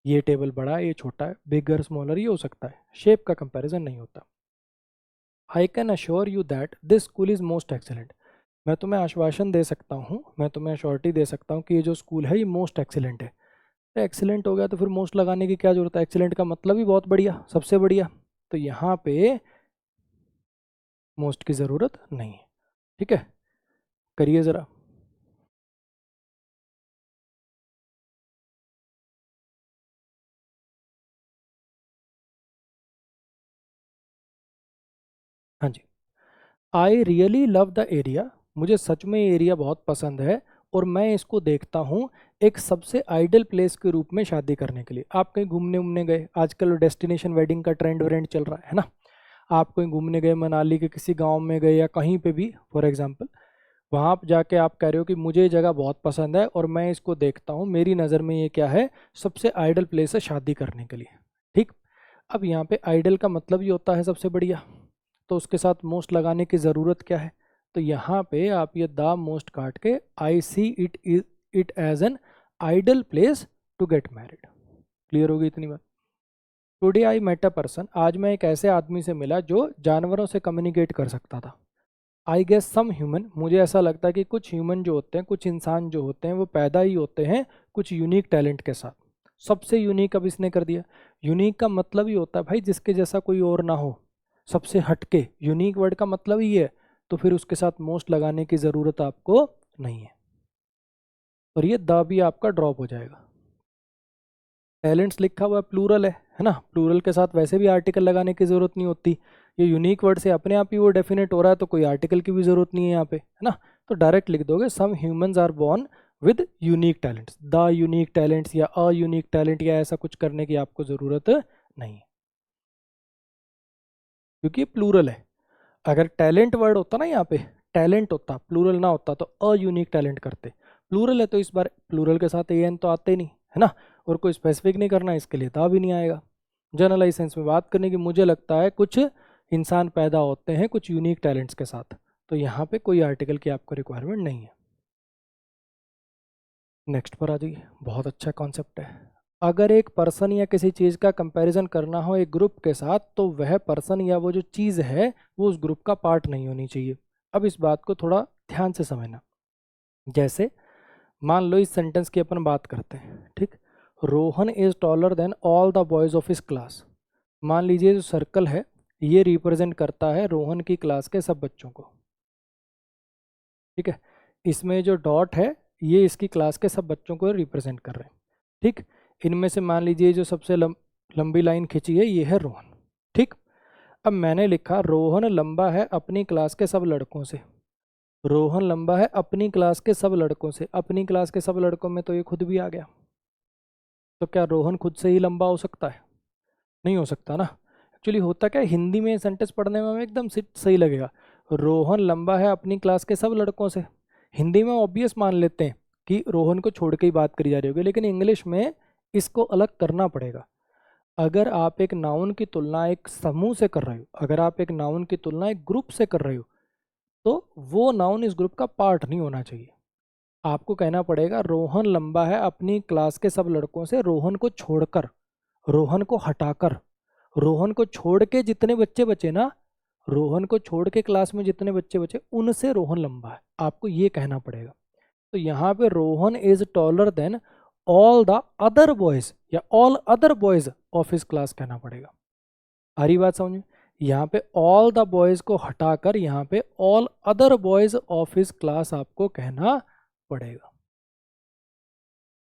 ये टेबल बड़ा है ये छोटा है, बिगर स्मॉलर ये हो सकता है, शेप का कंपैरिजन नहीं होता। I can assure you that this school is most excellent, मैं तुम्हें आश्वासन दे सकता हूँ, मैं तुम्हें अश्योरिटी दे सकता हूँ कि ये जो स्कूल है ये मोस्ट एक्सीलेंट है। एक्सीलेंट हो गया तो फिर मोस्ट लगाने की क्या जरूरत है, एक्सीलेंट का मतलब ही बहुत बढ़िया, सबसे बढ़िया, तो यहाँ पे मोस्ट की ज़रूरत नहीं है, ठीक है। करिए ज़रा। हाँ जी, I really love the area, मुझे सच में ये एरिया बहुत पसंद है और मैं इसको देखता हूँ एक सबसे आइडियल प्लेस के रूप में शादी करने के लिए। आप कहीं घूमने उमने गए, आजकल डेस्टिनेशन वेडिंग का ट्रेंड व्रेंड चल रहा है ना, आप कहीं घूमने गए, मनाली के किसी गांव में गए या कहीं पे भी फॉर एग्जांपल, वहाँ आप जाके आप कह रहे हो कि मुझे ये जगह बहुत पसंद है और मैं इसको देखता हूँ, मेरी नज़र में ये क्या है, सबसे आइडियल प्लेस है शादी करने के लिए, ठीक। अब यहाँ पे आइडियल का मतलब ही होता है सबसे बढ़िया, तो उसके साथ मोस्ट लगाने की ज़रूरत क्या है, तो यहाँ पे आप ये द मोस्ट काट के I see it as an ideal place to get married. Clear होगी इतनी बात। Today I met a person, आज मैं एक ऐसे आदमी से मिला जो जानवरों से कम्युनिकेट कर सकता था। आई गेस सम ह्यूमन, मुझे ऐसा लगता है कि कुछ ह्यूमन जो होते हैं, कुछ इंसान जो होते हैं वो पैदा ही होते हैं कुछ यूनिक टैलेंट के साथ। सबसे यूनिक अब इसने कर दिया, यूनिक का मतलब ही होता है भाई जिसके जैसा कोई और ना हो, सबसे हटके, यूनिक वर्ड का मतलब ही है, तो फिर उसके साथ मोस्ट लगाने की ज़रूरत आपको नहीं है, और ये द भी आपका ड्रॉप हो जाएगा। टैलेंट्स लिखा हुआ प्लूरल है ना, प्लूरल के साथ वैसे भी आर्टिकल लगाने की ज़रूरत नहीं होती, ये यूनिक वर्ड से अपने आप ही वो डेफिनेट हो रहा है तो कोई आर्टिकल की भी ज़रूरत नहीं है यहाँ पे, है ना। तो डायरेक्ट लिख दोगे some humans are born with unique talents, the unique talents या अ यूनिक टैलेंट या ऐसा कुछ करने की आपको ज़रूरत नहीं है, क्योंकि ये प्लूरल है। अगर टैलेंट वर्ड होता ना यहाँ पे, टैलेंट होता, प्लूरल ना होता तो अ यूनिक टैलेंट करते, प्लूरल है तो इस बार प्लूरल के साथ एन तो आते ही नहीं, है ना, और कोई स्पेसिफिक नहीं करना इसके लिए ता भी नहीं आएगा। जनरलाइज सेंस में बात करने की, मुझे लगता है कुछ इंसान पैदा होते हैं कुछ यूनिक टैलेंट्स के साथ, तो यहाँ पे कोई आर्टिकल की आपको रिक्वायरमेंट नहीं है। नेक्स्ट पर आ जाइए, बहुत अच्छा कॉन्सेप्ट है। अगर एक पर्सन या किसी चीज़ का कंपैरिजन करना हो एक ग्रुप के साथ तो वह पर्सन या वो जो चीज़ है वो उस ग्रुप का पार्ट नहीं होनी चाहिए। अब इस बात को थोड़ा ध्यान से समझना। जैसे मान लो इस सेंटेंस की अपन बात करते हैं, ठीक। Rohan is taller than all the boys of his class. मान लीजिए जो सर्कल है ये रिप्रेजेंट करता है रोहन की क्लास के सब बच्चों को, ठीक है। इसमें जो डॉट है ये इसकी क्लास के सब बच्चों को रिप्रेजेंट कर रहे हैं, ठीक। इनमें से मान लीजिए जो सबसे लंबी लाइन खींची है ये है रोहन, ठीक। अब मैंने लिखा रोहन लंबा है अपनी क्लास के सब लड़कों से, रोहन लंबा है अपनी क्लास के सब लड़कों से, अपनी क्लास के सब लड़कों में तो ये खुद भी आ गया, तो क्या रोहन खुद से ही लंबा हो सकता है, नहीं हो सकता ना। एक्चुअली होता क्या है, हिंदी में सेंटेंस पढ़ने में हमें एकदम सही लगेगा, रोहन लंबा है अपनी क्लास के सब लड़कों से, हिंदी में ऑब्वियस मान लेते हैं कि रोहन को छोड़ के ही बात करी जा रही होगी, लेकिन इंग्लिश में इसको अलग करना पड़ेगा। अगर आप एक नाउन की तुलना एक समूह से कर रहे हो, अगर आप एक नाउन की तुलना एक ग्रुप से कर रहे हो तो वो नाउन इस ग्रुप का पार्ट नहीं होना चाहिए। आपको कहना पड़ेगा रोहन लंबा है अपनी क्लास के सब लड़कों से, रोहन को छोड़कर, रोहन को हटाकर, रोहन को छोड़ के जितने बच्चे बचे ना, रोहन को छोड़ के क्लास में जितने बच्चे बचे उनसे रोहन लंबा है, आपको ये कहना पड़ेगा। तो यहाँ पे Rohan is taller than all the other boys या all other boys of his class कहना पड़ेगा। हरी बात समझ में, यहाँ पे ऑल द बॉयज़ को हटाकर यहाँ पे all other boys of his class आपको कहना पड़ेगा।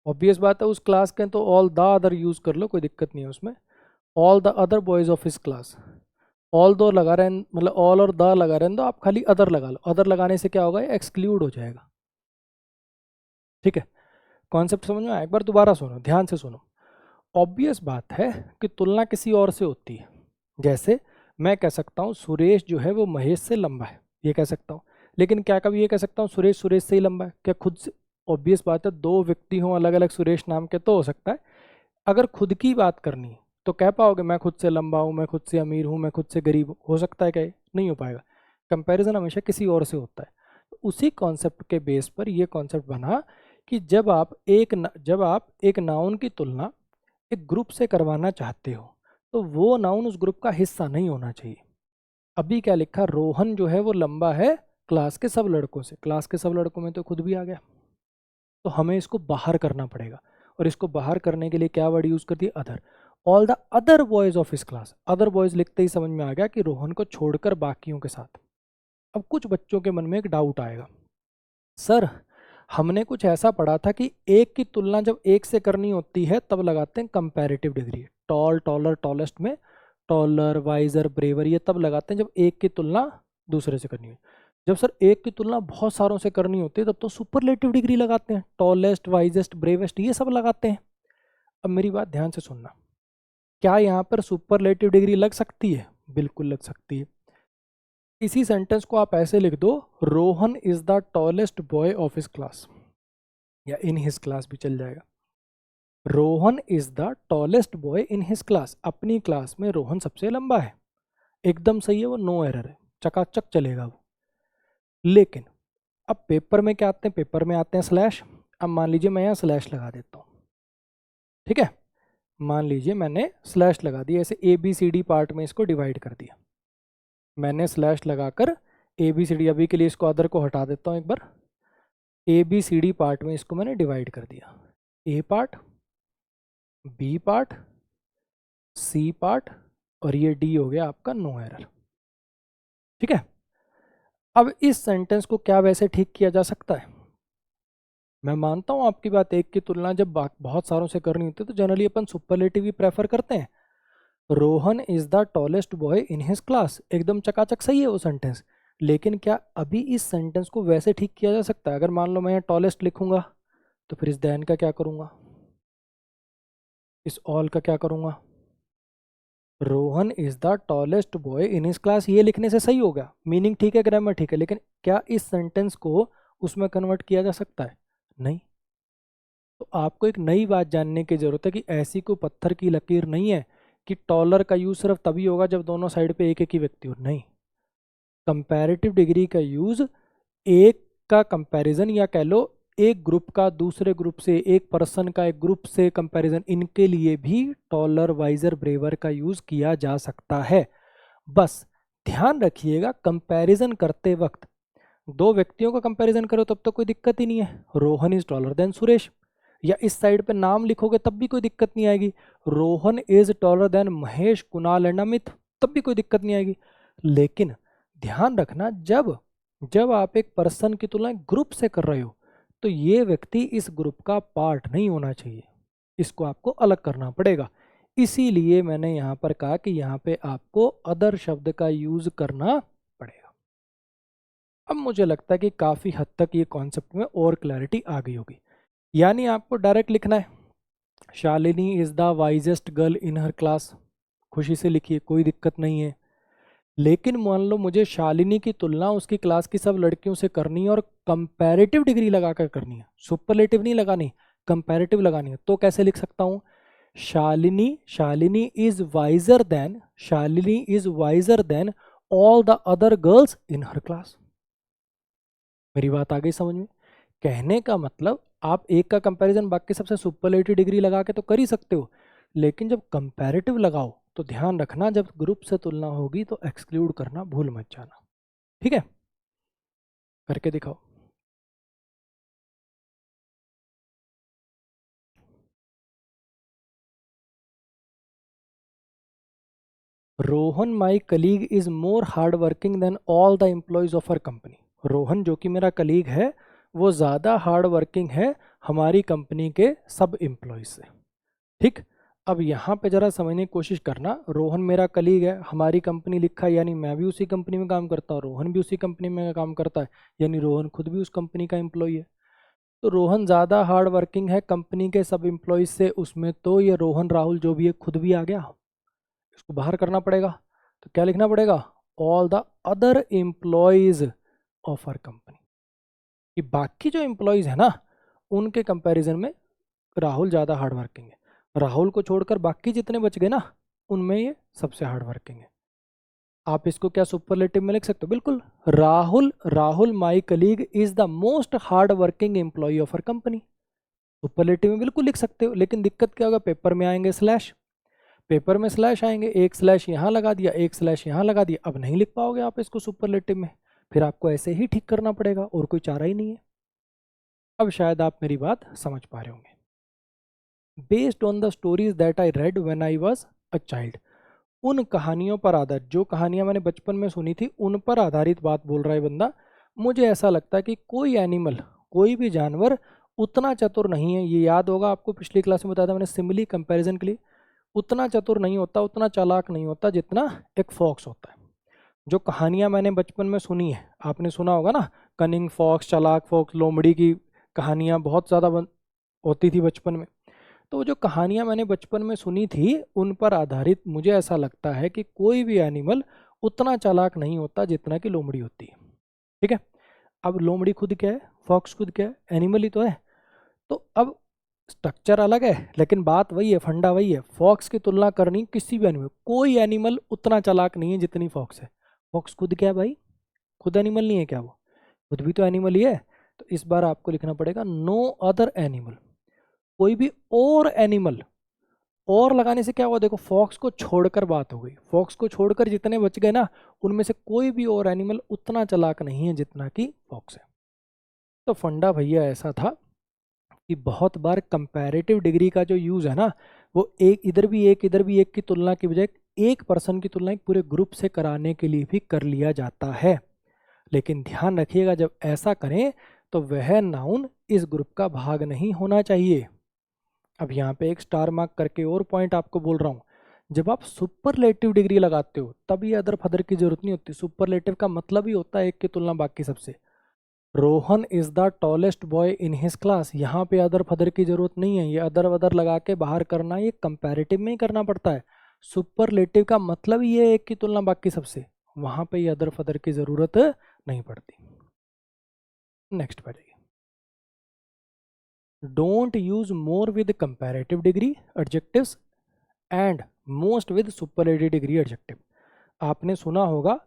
ऑब्वियस बात है, उस क्लास के तो ऑल द अदर यूज़ कर लो, कोई दिक्कत नहीं है उसमें। All the other boys of his class, all दो लगा रहे हैं, मतलब ऑल और द लगा रहे हैं तो आप खाली अदर लगा लो। अदर लगाने से क्या होगा, एक्सक्लूड हो जाएगा। ठीक है, कॉन्सेप्ट समझ में आया? एक बार दोबारा सुनो, ध्यान से सुनो। ऑब्वियस बात है कि तुलना किसी और से होती है। जैसे मैं कह सकता हूँ सुरेश जो है वो महेश से लंबा है, ये कह सकता हूँ। लेकिन क्या कभी ये कह सकता हूँ सुरेश सुरेश से ही लंबा है? क्या खुद से? ऑब्वियस बात है, दो व्यक्ति हों अलग अलग सुरेश नाम के तो हो सकता है। अगर खुद की बात करनी है तो कह पाओगे मैं खुद से लंबा हूँ, मैं खुद से अमीर हूँ, मैं खुद से गरीब हूँ? हो सकता है क्या? नहीं हो पाएगा। कंपैरिजन हमेशा किसी और से होता है। तो उसी कॉन्सेप्ट के बेस पर ये कॉन्सेप्ट बना कि जब आप एक नाउन की तुलना एक ग्रुप से करवाना चाहते हो तो वो नाउन उस ग्रुप का हिस्सा नहीं होना चाहिए। अभी क्या लिखा, रोहन जो है वो लंबा है क्लास के सब लड़कों से। क्लास के सब लड़कों में तो खुद भी आ गया, तो हमें इसको बाहर करना पड़ेगा। और इसको बाहर करने के लिए क्या वर्ड यूज कर दिया, other. All the other boys of his class, other boys लिखते ही समझ में आ गया कि रोहन को छोड़कर बाकियों के साथ। अब कुछ बच्चों के मन में एक डाउट आएगा, सर हमने कुछ ऐसा पढ़ा था कि एक की तुलना जब एक से करनी होती है तब लगाते हैं comparative degree. Tall, taller, tallest में टॉलर, वाइजर, ब्रेवर ये तब लगाते हैं जब एक की तुलना दूसरे से करनी है। जब सर एक की तुलना बहुत सारों से करनी होती है तब तो सुपरलेटिव डिग्री लगाते हैं, टॉलेस्ट, वाइजेस्ट, ब्रेवेस्ट ये सब लगाते हैं। अब मेरी बात ध्यान से सुनना, क्या यहाँ पर सुपरलेटिव डिग्री लग सकती है? बिल्कुल लग सकती है। इसी सेंटेंस को आप ऐसे लिख दो, Rohan is the tallest boy of his class, या इन हिज क्लास भी चल जाएगा। Rohan is the tallest boy in his class, अपनी क्लास में रोहन सबसे लंबा है। एकदम सही है वो, नो एरर है, चकाचक चलेगा वो। लेकिन अब पेपर में क्या आते हैं, पेपर में आते हैं स्लैश। अब मान लीजिए मैं यहाँ स्लैश लगा देता हूँ, ठीक है। मान लीजिए मैंने स्लैश लगा दिया, ऐसे A B C D part में इसको डिवाइड कर दिया। मैंने स्लैश लगाकर ए बी सी डी, अभी के लिए इसको अदर को हटा देता हूँ एक बार। A B C D part में इसको मैंने डिवाइड कर दिया, A part, B part, C part, और ये डी हो गया आपका नो एरर। ठीक है, अब इस सेंटेंस को क्या वैसे ठीक किया जा सकता है? मैं मानता हूं आपकी बात, एक की तुलना जब बहुत सारों से करनी होती है तो जनरली अपन सुपरलेटिव ही प्रेफर करते हैं। Rohan is the tallest boy in his class, एकदम चकाचक सही है वो सेंटेंस। लेकिन क्या अभी इस सेंटेंस को वैसे ठीक किया जा सकता है? अगर मान लो मैं यहाँ टॉलेस्ट लिखूंगा तो फिर इस देन का क्या करूंगा, इस ऑल का क्या करूंगा? Rohan is the tallest boy in his class, ये लिखने से सही होगा, मीनिंग ठीक है, ग्रामर ठीक है। लेकिन क्या इस सेंटेंस को उसमें कन्वर्ट किया जा सकता है? नहीं। तो आपको एक नई बात जानने की जरूरत है कि ऐसी कोई पत्थर की लकीर नहीं है कि टॉलर का यूज सिर्फ तभी होगा जब दोनों साइड पे एक एक ही व्यक्ति हो। नहीं, कंपैरेटिव डिग्री का यूज एक का कंपैरिजन, या कह लो एक ग्रुप का दूसरे ग्रुप से, एक पर्सन का एक ग्रुप से कंपैरिजन, इनके लिए भी टॉलर, वाइजर, ब्रेवर का यूज किया जा सकता है। बस ध्यान रखिएगा, कंपैरिजन करते वक्त दो व्यक्तियों का कंपैरिजन करो तब तो कोई दिक्कत ही नहीं है, Rohan is taller then Suresh. या इस साइड पे नाम लिखोगे तब भी कोई दिक्कत नहीं आएगी, Rohan is taller then Mahesh, Kunal and Amit, तब भी कोई दिक्कत नहीं आएगी। लेकिन ध्यान रखना, जब जब आप एक पर्सन की तुलना ग्रुप से कर रहे हो तो ये व्यक्ति इस ग्रुप का पार्ट नहीं होना चाहिए, इसको आपको अलग करना पड़ेगा। इसीलिए मैंने यहाँ पर कहा कि यहाँ पे आपको अदर शब्द का यूज करना पड़ेगा। अब मुझे लगता है कि काफ़ी हद तक ये कॉन्सेप्ट में और क्लैरिटी आ गई होगी। यानी आपको डायरेक्ट लिखना है, Shalini is the wisest girl in her class, खुशी से लिखिए, कोई दिक्कत नहीं है। लेकिन मान लो मुझे शालिनी की तुलना उसकी क्लास की सब लड़कियों से करनी है और कंपैरेटिव डिग्री लगाकर करनी है, सुपरलेटिव नहीं लगानी, कंपैरेटिव लगानी है, तो कैसे लिख सकता हूँ? Shalini is visor then, Shalini is visor then all the other girls in her class. मेरी बात आ गई समझ में? कहने का मतलब आप एक का कंपैरिजन बाकी सबसे सुपरलेटिव डिग्री लगा के तो कर ही सकते हो, लेकिन जब कंपैरेटिव लगाओ तो ध्यान रखना, जब ग्रुप से तुलना होगी तो एक्सक्लूड करना भूल मत जाना। ठीक है, करके दिखाओ। Rohan my colleague is more hard working than all the employees of our company. Rohan जो कि मेरा कलीग है वो ज़्यादा हार्ड वर्किंग है हमारी कंपनी के सब एम्प्लॉयज से। ठीक, अब यहाँ पे ज़रा समझने की कोशिश करना, रोहन मेरा कलीग है, हमारी कंपनी लिखा है, यानी मैं भी उसी कंपनी में काम करता हूँ, रोहन भी उसी कंपनी में काम करता है, यानी रोहन खुद भी उस कंपनी का एम्प्लॉय है। तो रोहन ज़्यादा हार्ड वर्किंग है कंपनी के सब एम्प्लॉयज से, उसमें तो ये रोहन राहुल जो भी है खुद भी आ गया, इसको बाहर करना पड़ेगा। तो क्या लिखना पड़ेगा, all the other employees of our company, कि बाकी जो एम्प्लॉयज है ना उनके कंपैरिजन में राहुल ज़्यादा हार्ड वर्किंग है। राहुल को छोड़कर बाकी जितने बच गए ना उनमें ये सबसे हार्ड वर्किंग है। आप इसको क्या सुपरलेटिव में लिख सकते हो, बिल्कुल, Rahul my colleague is the most hard working employee of our company, superlative में बिल्कुल लिख सकते हो। लेकिन दिक्कत क्या होगा, पेपर में आएंगे स्लैश, पेपर में स्लैश आएंगे, एक स्लैश यहाँ लगा दिया, एक स्लैश यहाँ लगा दिया, अब नहीं लिख पाओगे आप इसको सुपरलेटिव में, फिर आपको ऐसे ही ठीक करना पड़ेगा और कोई चारा ही नहीं है। अब शायद आप मेरी बात समझ पा रहे होंगे। Based on the stories that I read when I was a child, उन कहानियों पर आधारित, जो कहानियां मैंने बचपन में सुनी थी उन पर आधारित बात बोल रहा है बंदा, मुझे ऐसा लगता है कि कोई एनिमल, कोई भी जानवर उतना चतुर नहीं है। ये याद होगा आपको, पिछली क्लास में बताया था मैंने सिमिली कंपैरिजन के लिए, उतना चतुर नहीं होता, उतना चालाक नहीं होता जितना एक फॉक्स होता है। जो कहानियां मैंने बचपन में सुनी है, आपने सुना होगा ना, कनिंग फॉक्स, चालाक फॉक्स, लोमड़ी की कहानियां बहुत ज़्यादा होती थी बचपन में। तो जो कहानियां मैंने बचपन में सुनी थी उन पर आधारित मुझे ऐसा लगता है कि कोई भी एनिमल उतना चालाक नहीं होता जितना कि लोमड़ी होती है। ठीक है, अब लोमड़ी खुद क्या है, फॉक्स खुद क्या है, एनिमल ही तो है। तो अब स्ट्रक्चर अलग है लेकिन बात वही है, फंडा वही है। फॉक्स की तुलना करनी किसी भी एनिमल, कोई एनिमल उतना चालाक नहीं है जितनी फॉक्स है। फॉक्स खुद क्या है भाई, खुद एनिमल नहीं है क्या, वो खुद भी तो एनिमल ही है। तो इस बार आपको लिखना पड़ेगा नो अदर एनिमल, कोई भी और एनिमल, और लगाने से क्या हुआ, देखो फॉक्स को छोड़कर बात हो गई, फॉक्स को छोड़कर जितने बच गए ना उनमें से कोई भी और एनिमल उतना चालाक नहीं है जितना कि फॉक्स है। तो फंडा भैया ऐसा था कि बहुत बार कंपैरेटिव डिग्री का जो यूज़ है ना, वो एक इधर भी एक इधर भी एक की तुलना की बजाय एक पर्सन की तुलना एक पूरे ग्रुप से कराने के लिए भी कर लिया जाता है। लेकिन ध्यान रखिएगा जब ऐसा करें तो वह नाउन इस ग्रुप का भाग नहीं होना चाहिए। अब यहाँ पे एक स्टार मार्क करके और पॉइंट आपको बोल रहा हूँ, जब आप सुपरलेटिव डिग्री लगाते हो तब ये अदर फदर की जरूरत नहीं होती। सुपरलेटिव का मतलब ही होता है एक की तुलना बाकी सबसे। Rohan is the tallest boy in his class, यहाँ पे अदर फदर की जरूरत नहीं है, ये अदर वदर लगा के बाहर करना ये कंपैरेटिव में ही करना पड़ता है। सुपरलेटिव का मतलब ये है एक की तुलना बाकी सबसे, वहां पे ये अदर फदर की जरूरत नहीं पड़ती। नेक्स्ट पे जाइए, don't use more with comparative degree adjectives and most with superlative degree adjective. आपने सुना होगा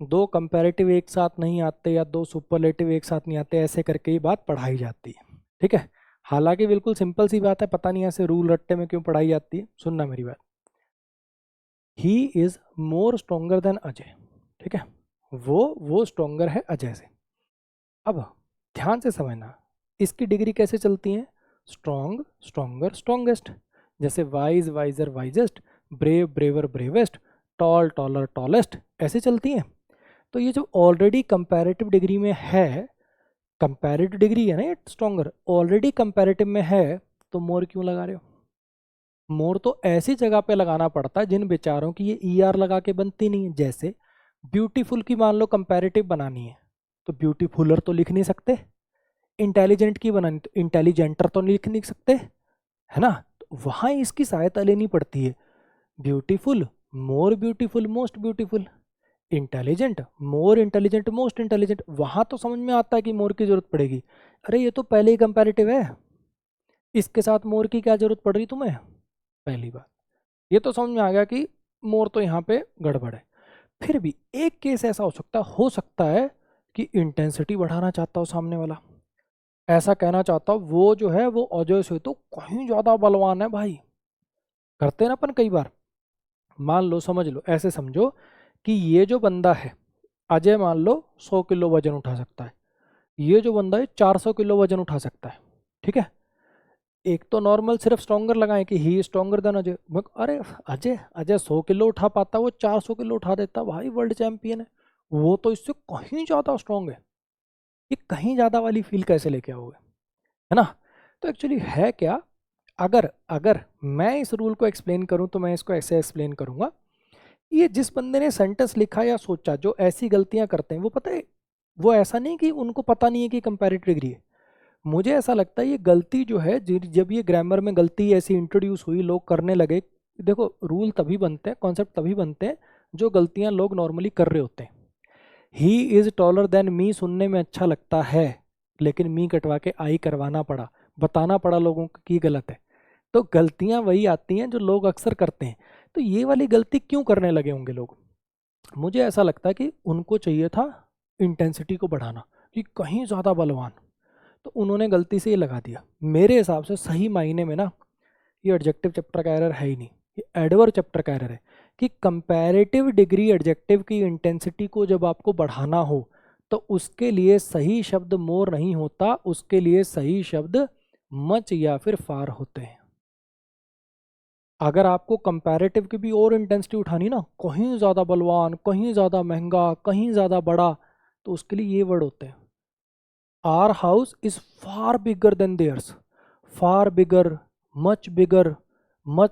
दो कंपैरेटिव एक साथ नहीं आते या दो सुपरलेटिव एक साथ नहीं आते, ऐसे करके ही बात पढ़ाई जाती है। ठीक है, हालांकि बिल्कुल सिंपल सी बात है, पता नहीं ऐसे रूल रट्टे में क्यों पढ़ाई जाती है। सुनना मेरी बात, he is more stronger then Ajay, ठीक है, वो स्ट्रोंगर है अजय से। अब ध्यान से समझना इसकी डिग्री कैसे चलती है, स्ट्रॉन्ग स्ट्रोंगर स्ट्रोंगेस्ट, जैसे wise wiser wisest, brave braver bravest, toll taller tallest, ऐसे चलती हैं। तो ये जो ऑलरेडी कंपैरेटिव डिग्री में है, कंपैरेटिव डिग्री है ना ये स्ट्रॉन्गर, ऑलरेडी कंपैरेटिव में है, तो मोर क्यों लगा रहे हो। मोर तो ऐसी जगह पे लगाना पड़ता है जिन बेचारों की ये ER लगा के बनती नहीं है। जैसे ब्यूटीफुल की मान लो कंपैरेटिव बनानी है तो ब्यूटीफुलर तो लिख नहीं सकते, इंटेलिजेंट की बनानी तो इंटेलिजेंटर तो लिख नहीं सकते, है ना। तो वहाँ इसकी सहायता लेनी पड़ती है, beautiful more beautiful most beautiful, intelligent more intelligent most intelligent. वहाँ तो समझ में आता है कि मोर की जरूरत पड़ेगी, अरे ये तो पहले ही कंपैरेटिव है, इसके साथ मोर की क्या जरूरत पड़ रही तुम्हें। पहली बात ये तो समझ में आ गया कि मोर तो यहाँ पे गड़बड़ है। फिर भी एक केस ऐसा हो सकता है कि इंटेंसिटी बढ़ाना चाहता हो सामने वाला, ऐसा कहना चाहता हो वो जो है वो अजय से तो कहीं ज़्यादा बलवान है भाई। करते हैं ना अपन कई बार, मान लो समझ लो ऐसे समझो कि ये जो बंदा है अजय मान लो 100 किलो वजन उठा सकता है, ये जो बंदा है 400 किलो वजन उठा सकता है, ठीक है। एक तो नॉर्मल सिर्फ स्ट्रॉन्गर लगाएं कि ही स्ट्रॉन्गर देन अजय। अरे अजय अजय 100 किलो उठा पाता, वो 400 किलो उठा देता भाई, वर्ल्ड चैंपियन है। वो तो इससे कहीं ज़्यादा स्ट्रॉन्ग है। ये कहीं ज़्यादा वाली फील कैसे लेके आओगे, है ना। तो एक्चुअली है क्या, अगर अगर मैं इस रूल को एक्सप्लेन करूं तो मैं इसको ऐसे एक्सप्लेन करूंगा। ये जिस बंदे ने सेंटेंस लिखा या सोचा, जो ऐसी गलतियां करते हैं, वो पता है, वो ऐसा नहीं कि उनको पता नहीं है कि कंपैरेटिव डिग्री है। मुझे ऐसा लगता है ये गलती जो है, जब ये ग्रामर में गलती ऐसी इंट्रोड्यूस हुई, लोग करने लगे। देखो, रूल तभी बनते हैं, कॉन्सेप्ट तभी बनते हैं जो गलतियां लोग नॉर्मली कर रहे होते हैं। He is taller than me सुनने में अच्छा लगता है, लेकिन मी कटवा के आई करवाना पड़ा, बताना पड़ा लोगों को कि गलत है। तो गलतियां वही आती हैं जो लोग अक्सर करते हैं। तो ये वाली गलती क्यों करने लगे होंगे लोग? मुझे ऐसा लगता है कि उनको चाहिए था इंटेंसिटी को बढ़ाना, कि कहीं ज़्यादा बलवान। तो उन्होंने गलती से ये लगा दिया। मेरे हिसाब से सही मायने में ना, ये एडजेक्टिव चैप्टर का एरर है ही नहीं, ये एडवर्ब चैप्टर का एरर है। कि कंपैरेटिव डिग्री एडजेक्टिव की इंटेंसिटी को जब आपको बढ़ाना हो, तो उसके लिए सही शब्द मोर नहीं होता, उसके लिए सही शब्द मच या फिर फार होते हैं। अगर आपको कंपैरेटिव की भी और इंटेंसिटी उठानी ना, कहीं ज़्यादा बलवान, कहीं ज़्यादा महंगा, कहीं ज़्यादा बड़ा, तो उसके लिए ये वर्ड होते हैं। Our house is far bigger than theirs, far bigger, much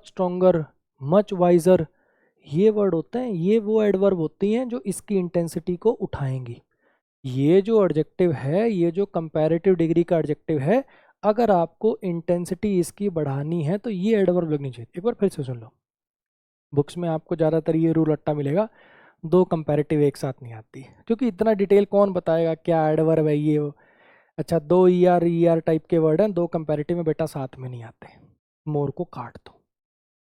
stronger, much wiser, ये वर्ड होते हैं। ये वो एडवर्ब होती हैं जो इसकी इंटेंसिटी को उठाएंगी। ये जो एडजेक्टिव है, ये जो कंपैरेटिव डिग्री का एडजेक्टिव है, अगर आपको इंटेंसिटी इसकी बढ़ानी है तो ये एडवर्ब लगनी चाहिए। एक बार फिर से सुन लो, बुक्स में आपको ज़्यादातर ये रूल रट्टा मिलेगा, दो कंपैरेटिव एक साथ नहीं आती, क्योंकि इतना डिटेल कौन बताएगा क्या एडवर्ब है ये वो। अच्छा, दो ई आर टाइप के वर्ड हैं, दो कंपैरेटिव में बेटा साथ में नहीं आते। मोर को काट दो।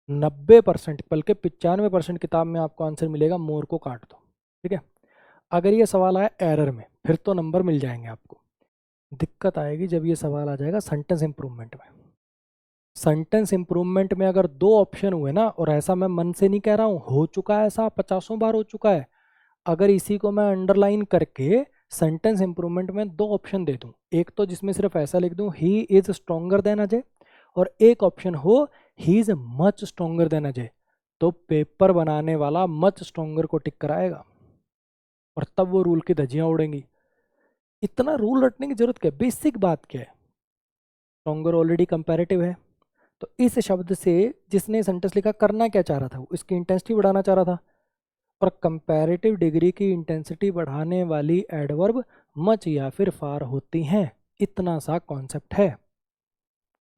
90% बल्कि 95% किताब में आपको आंसर मिलेगा मोर को काट दो। ठीक है। अगर ये सवाल आया एरर में, फिर तो नंबर मिल जाएंगे आपको। दिक्कत आएगी जब ये सवाल आ जाएगा सेंटेंस इंप्रूवमेंट में। सेंटेंस इंप्रूवमेंट में अगर दो ऑप्शन हुए ना, और ऐसा मैं मन से नहीं कह रहा हूँ, हो चुका है ऐसा, 50 बार हो चुका है। अगर इसी को मैं अंडरलाइन करके सेंटेंस इंप्रूवमेंट में दो ऑप्शन दे दूं, एक तो जिसमें सिर्फ ऐसा लिख दूं he is stronger then Ajay, और एक ऑप्शन हो ही is much stronger then Ajay, तो पेपर बनाने वाला मच स्ट्रोंगर को टिक कराएगा, और तब वो रूल की धज्जियां उड़ेंगी। इतना रूल रटने की जरूरत क्या है? बेसिक बात क्या है, स्ट्रोंगर ऑलरेडी कंपैरेटिव है, तो इस शब्द से जिसने सेंटेंस लिखा करना क्या चाह रहा था, वो इसकी इंटेंसिटी बढ़ाना चाह रहा था। और कंपैरेटिव डिग्री की इंटेंसिटी बढ़ाने वाली एडवर्ब मच या फिर फार होती हैं। इतना सा कॉन्सेप्ट है।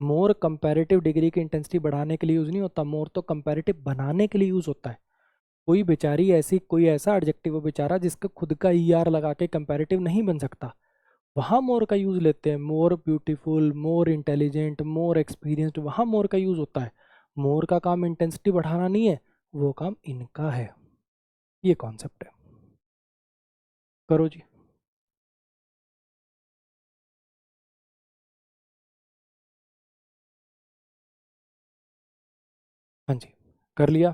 मोर कंपैरेटिव डिग्री की इंटेंसिटी बढ़ाने के लिए यूज नहीं होता, मोर तो कंपैरेटिव बनाने के लिए यूज होता है। कोई बेचारी ऐसी, कोई ऐसा एडजेक्टिव हो बेचारा जिसका खुद का ई आर लगा के कंपैरेटिव नहीं बन सकता, वहाँ मोर का यूज लेते हैं। मोर ब्यूटीफुल, मोर इंटेलिजेंट, मोर एक्सपीरियंस्ड, वहाँ मोर का यूज होता है। मोर का काम इंटेंसिटी बढ़ाना नहीं है, वो काम इनका है। ये कॉन्सेप्ट है। करो जी। हाँ जी, कर लिया।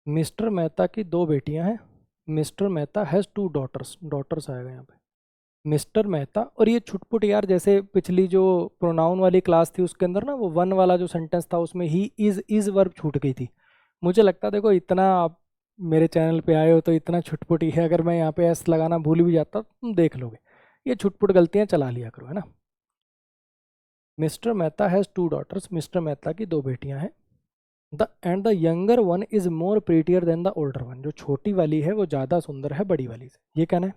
मिस्टर मेहता की दो बेटियां हैं। Mr Mehta has two daughters, daughters आएगा यहाँ पे। मिस्टर मेहता, और ये छुटपुट यार, जैसे पिछली जो प्रोनाउन वाली क्लास थी उसके अंदर ना, वो वन वाला जो सेंटेंस था उसमें ही इज वर्ब छूट गई थी। मुझे लगता है देखो, इतना आप मेरे चैनल पे आए हो तो इतना छुटपुट ही है, अगर मैं यहाँ पे एस लगाना भूल भी जाता तो तुम देख लोगे। ये छुटपुट गलतियाँ चला लिया करो, है ना। Mr Mehta has two daughters, Mr Mehta की दो बेटियां हैं। The younger one is more prettier than the older one, जो छोटी वाली है वो ज़्यादा सुंदर है बड़ी वाली से, ये कहना है।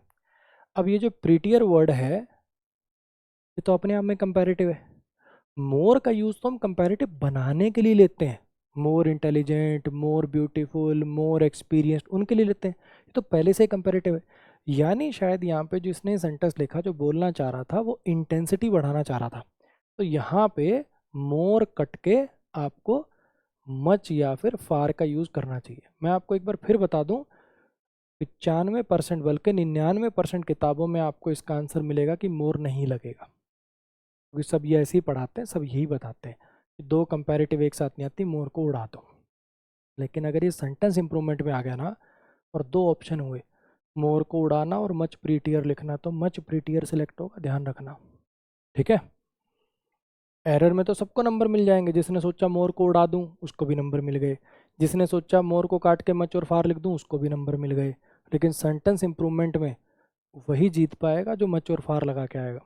अब ये जो प्रीटियर वर्ड है, ये तो अपने आप में कंपैरेटिव है। मोर का यूज़ तो हम कंपैरेटिव बनाने के लिए लेते हैं, मोर इंटेलिजेंट, मोर ब्यूटीफुल, मोर एक्सपीरियंस्ड, उनके लिए लेते हैं। ये तो पहले से ही कंपैरेटिव है। यानी शायद यहाँ पे जिसने सेंटेंस लिखा, जो बोलना चाह रहा था, वो इंटेंसिटी बढ़ाना चाह रहा था। तो यहाँ पे मोर कट के आपको मच या फिर फार का यूज़ करना चाहिए। मैं आपको एक बार फिर बता दूं, 95% बल्कि 99% किताबों में आपको इसका आंसर मिलेगा कि मोर नहीं लगेगा, क्योंकि सब ये ऐसे ही पढ़ाते हैं, सब यही बताते हैं कि दो कंपैरेटिव एक साथ नहीं आती, मोर को उड़ा दो। लेकिन अगर ये सेंटेंस इंप्रूवमेंट में आ गया ना, और दो ऑप्शन हुए, मोर को उड़ाना और मच प्रीटियर लिखना, तो मच प्रीटियर सिलेक्ट होगा, ध्यान रखना। ठीक है। एरर में तो सबको नंबर मिल जाएंगे, जिसने सोचा मोर को उड़ा दूं उसको भी नंबर मिल गए, जिसने सोचा मोर को काट के मच और फार लिख दूं उसको भी नंबर मिल गए। लेकिन सेंटेंस इंप्रूवमेंट में वही जीत पाएगा जो मच और फार लगा के आएगा।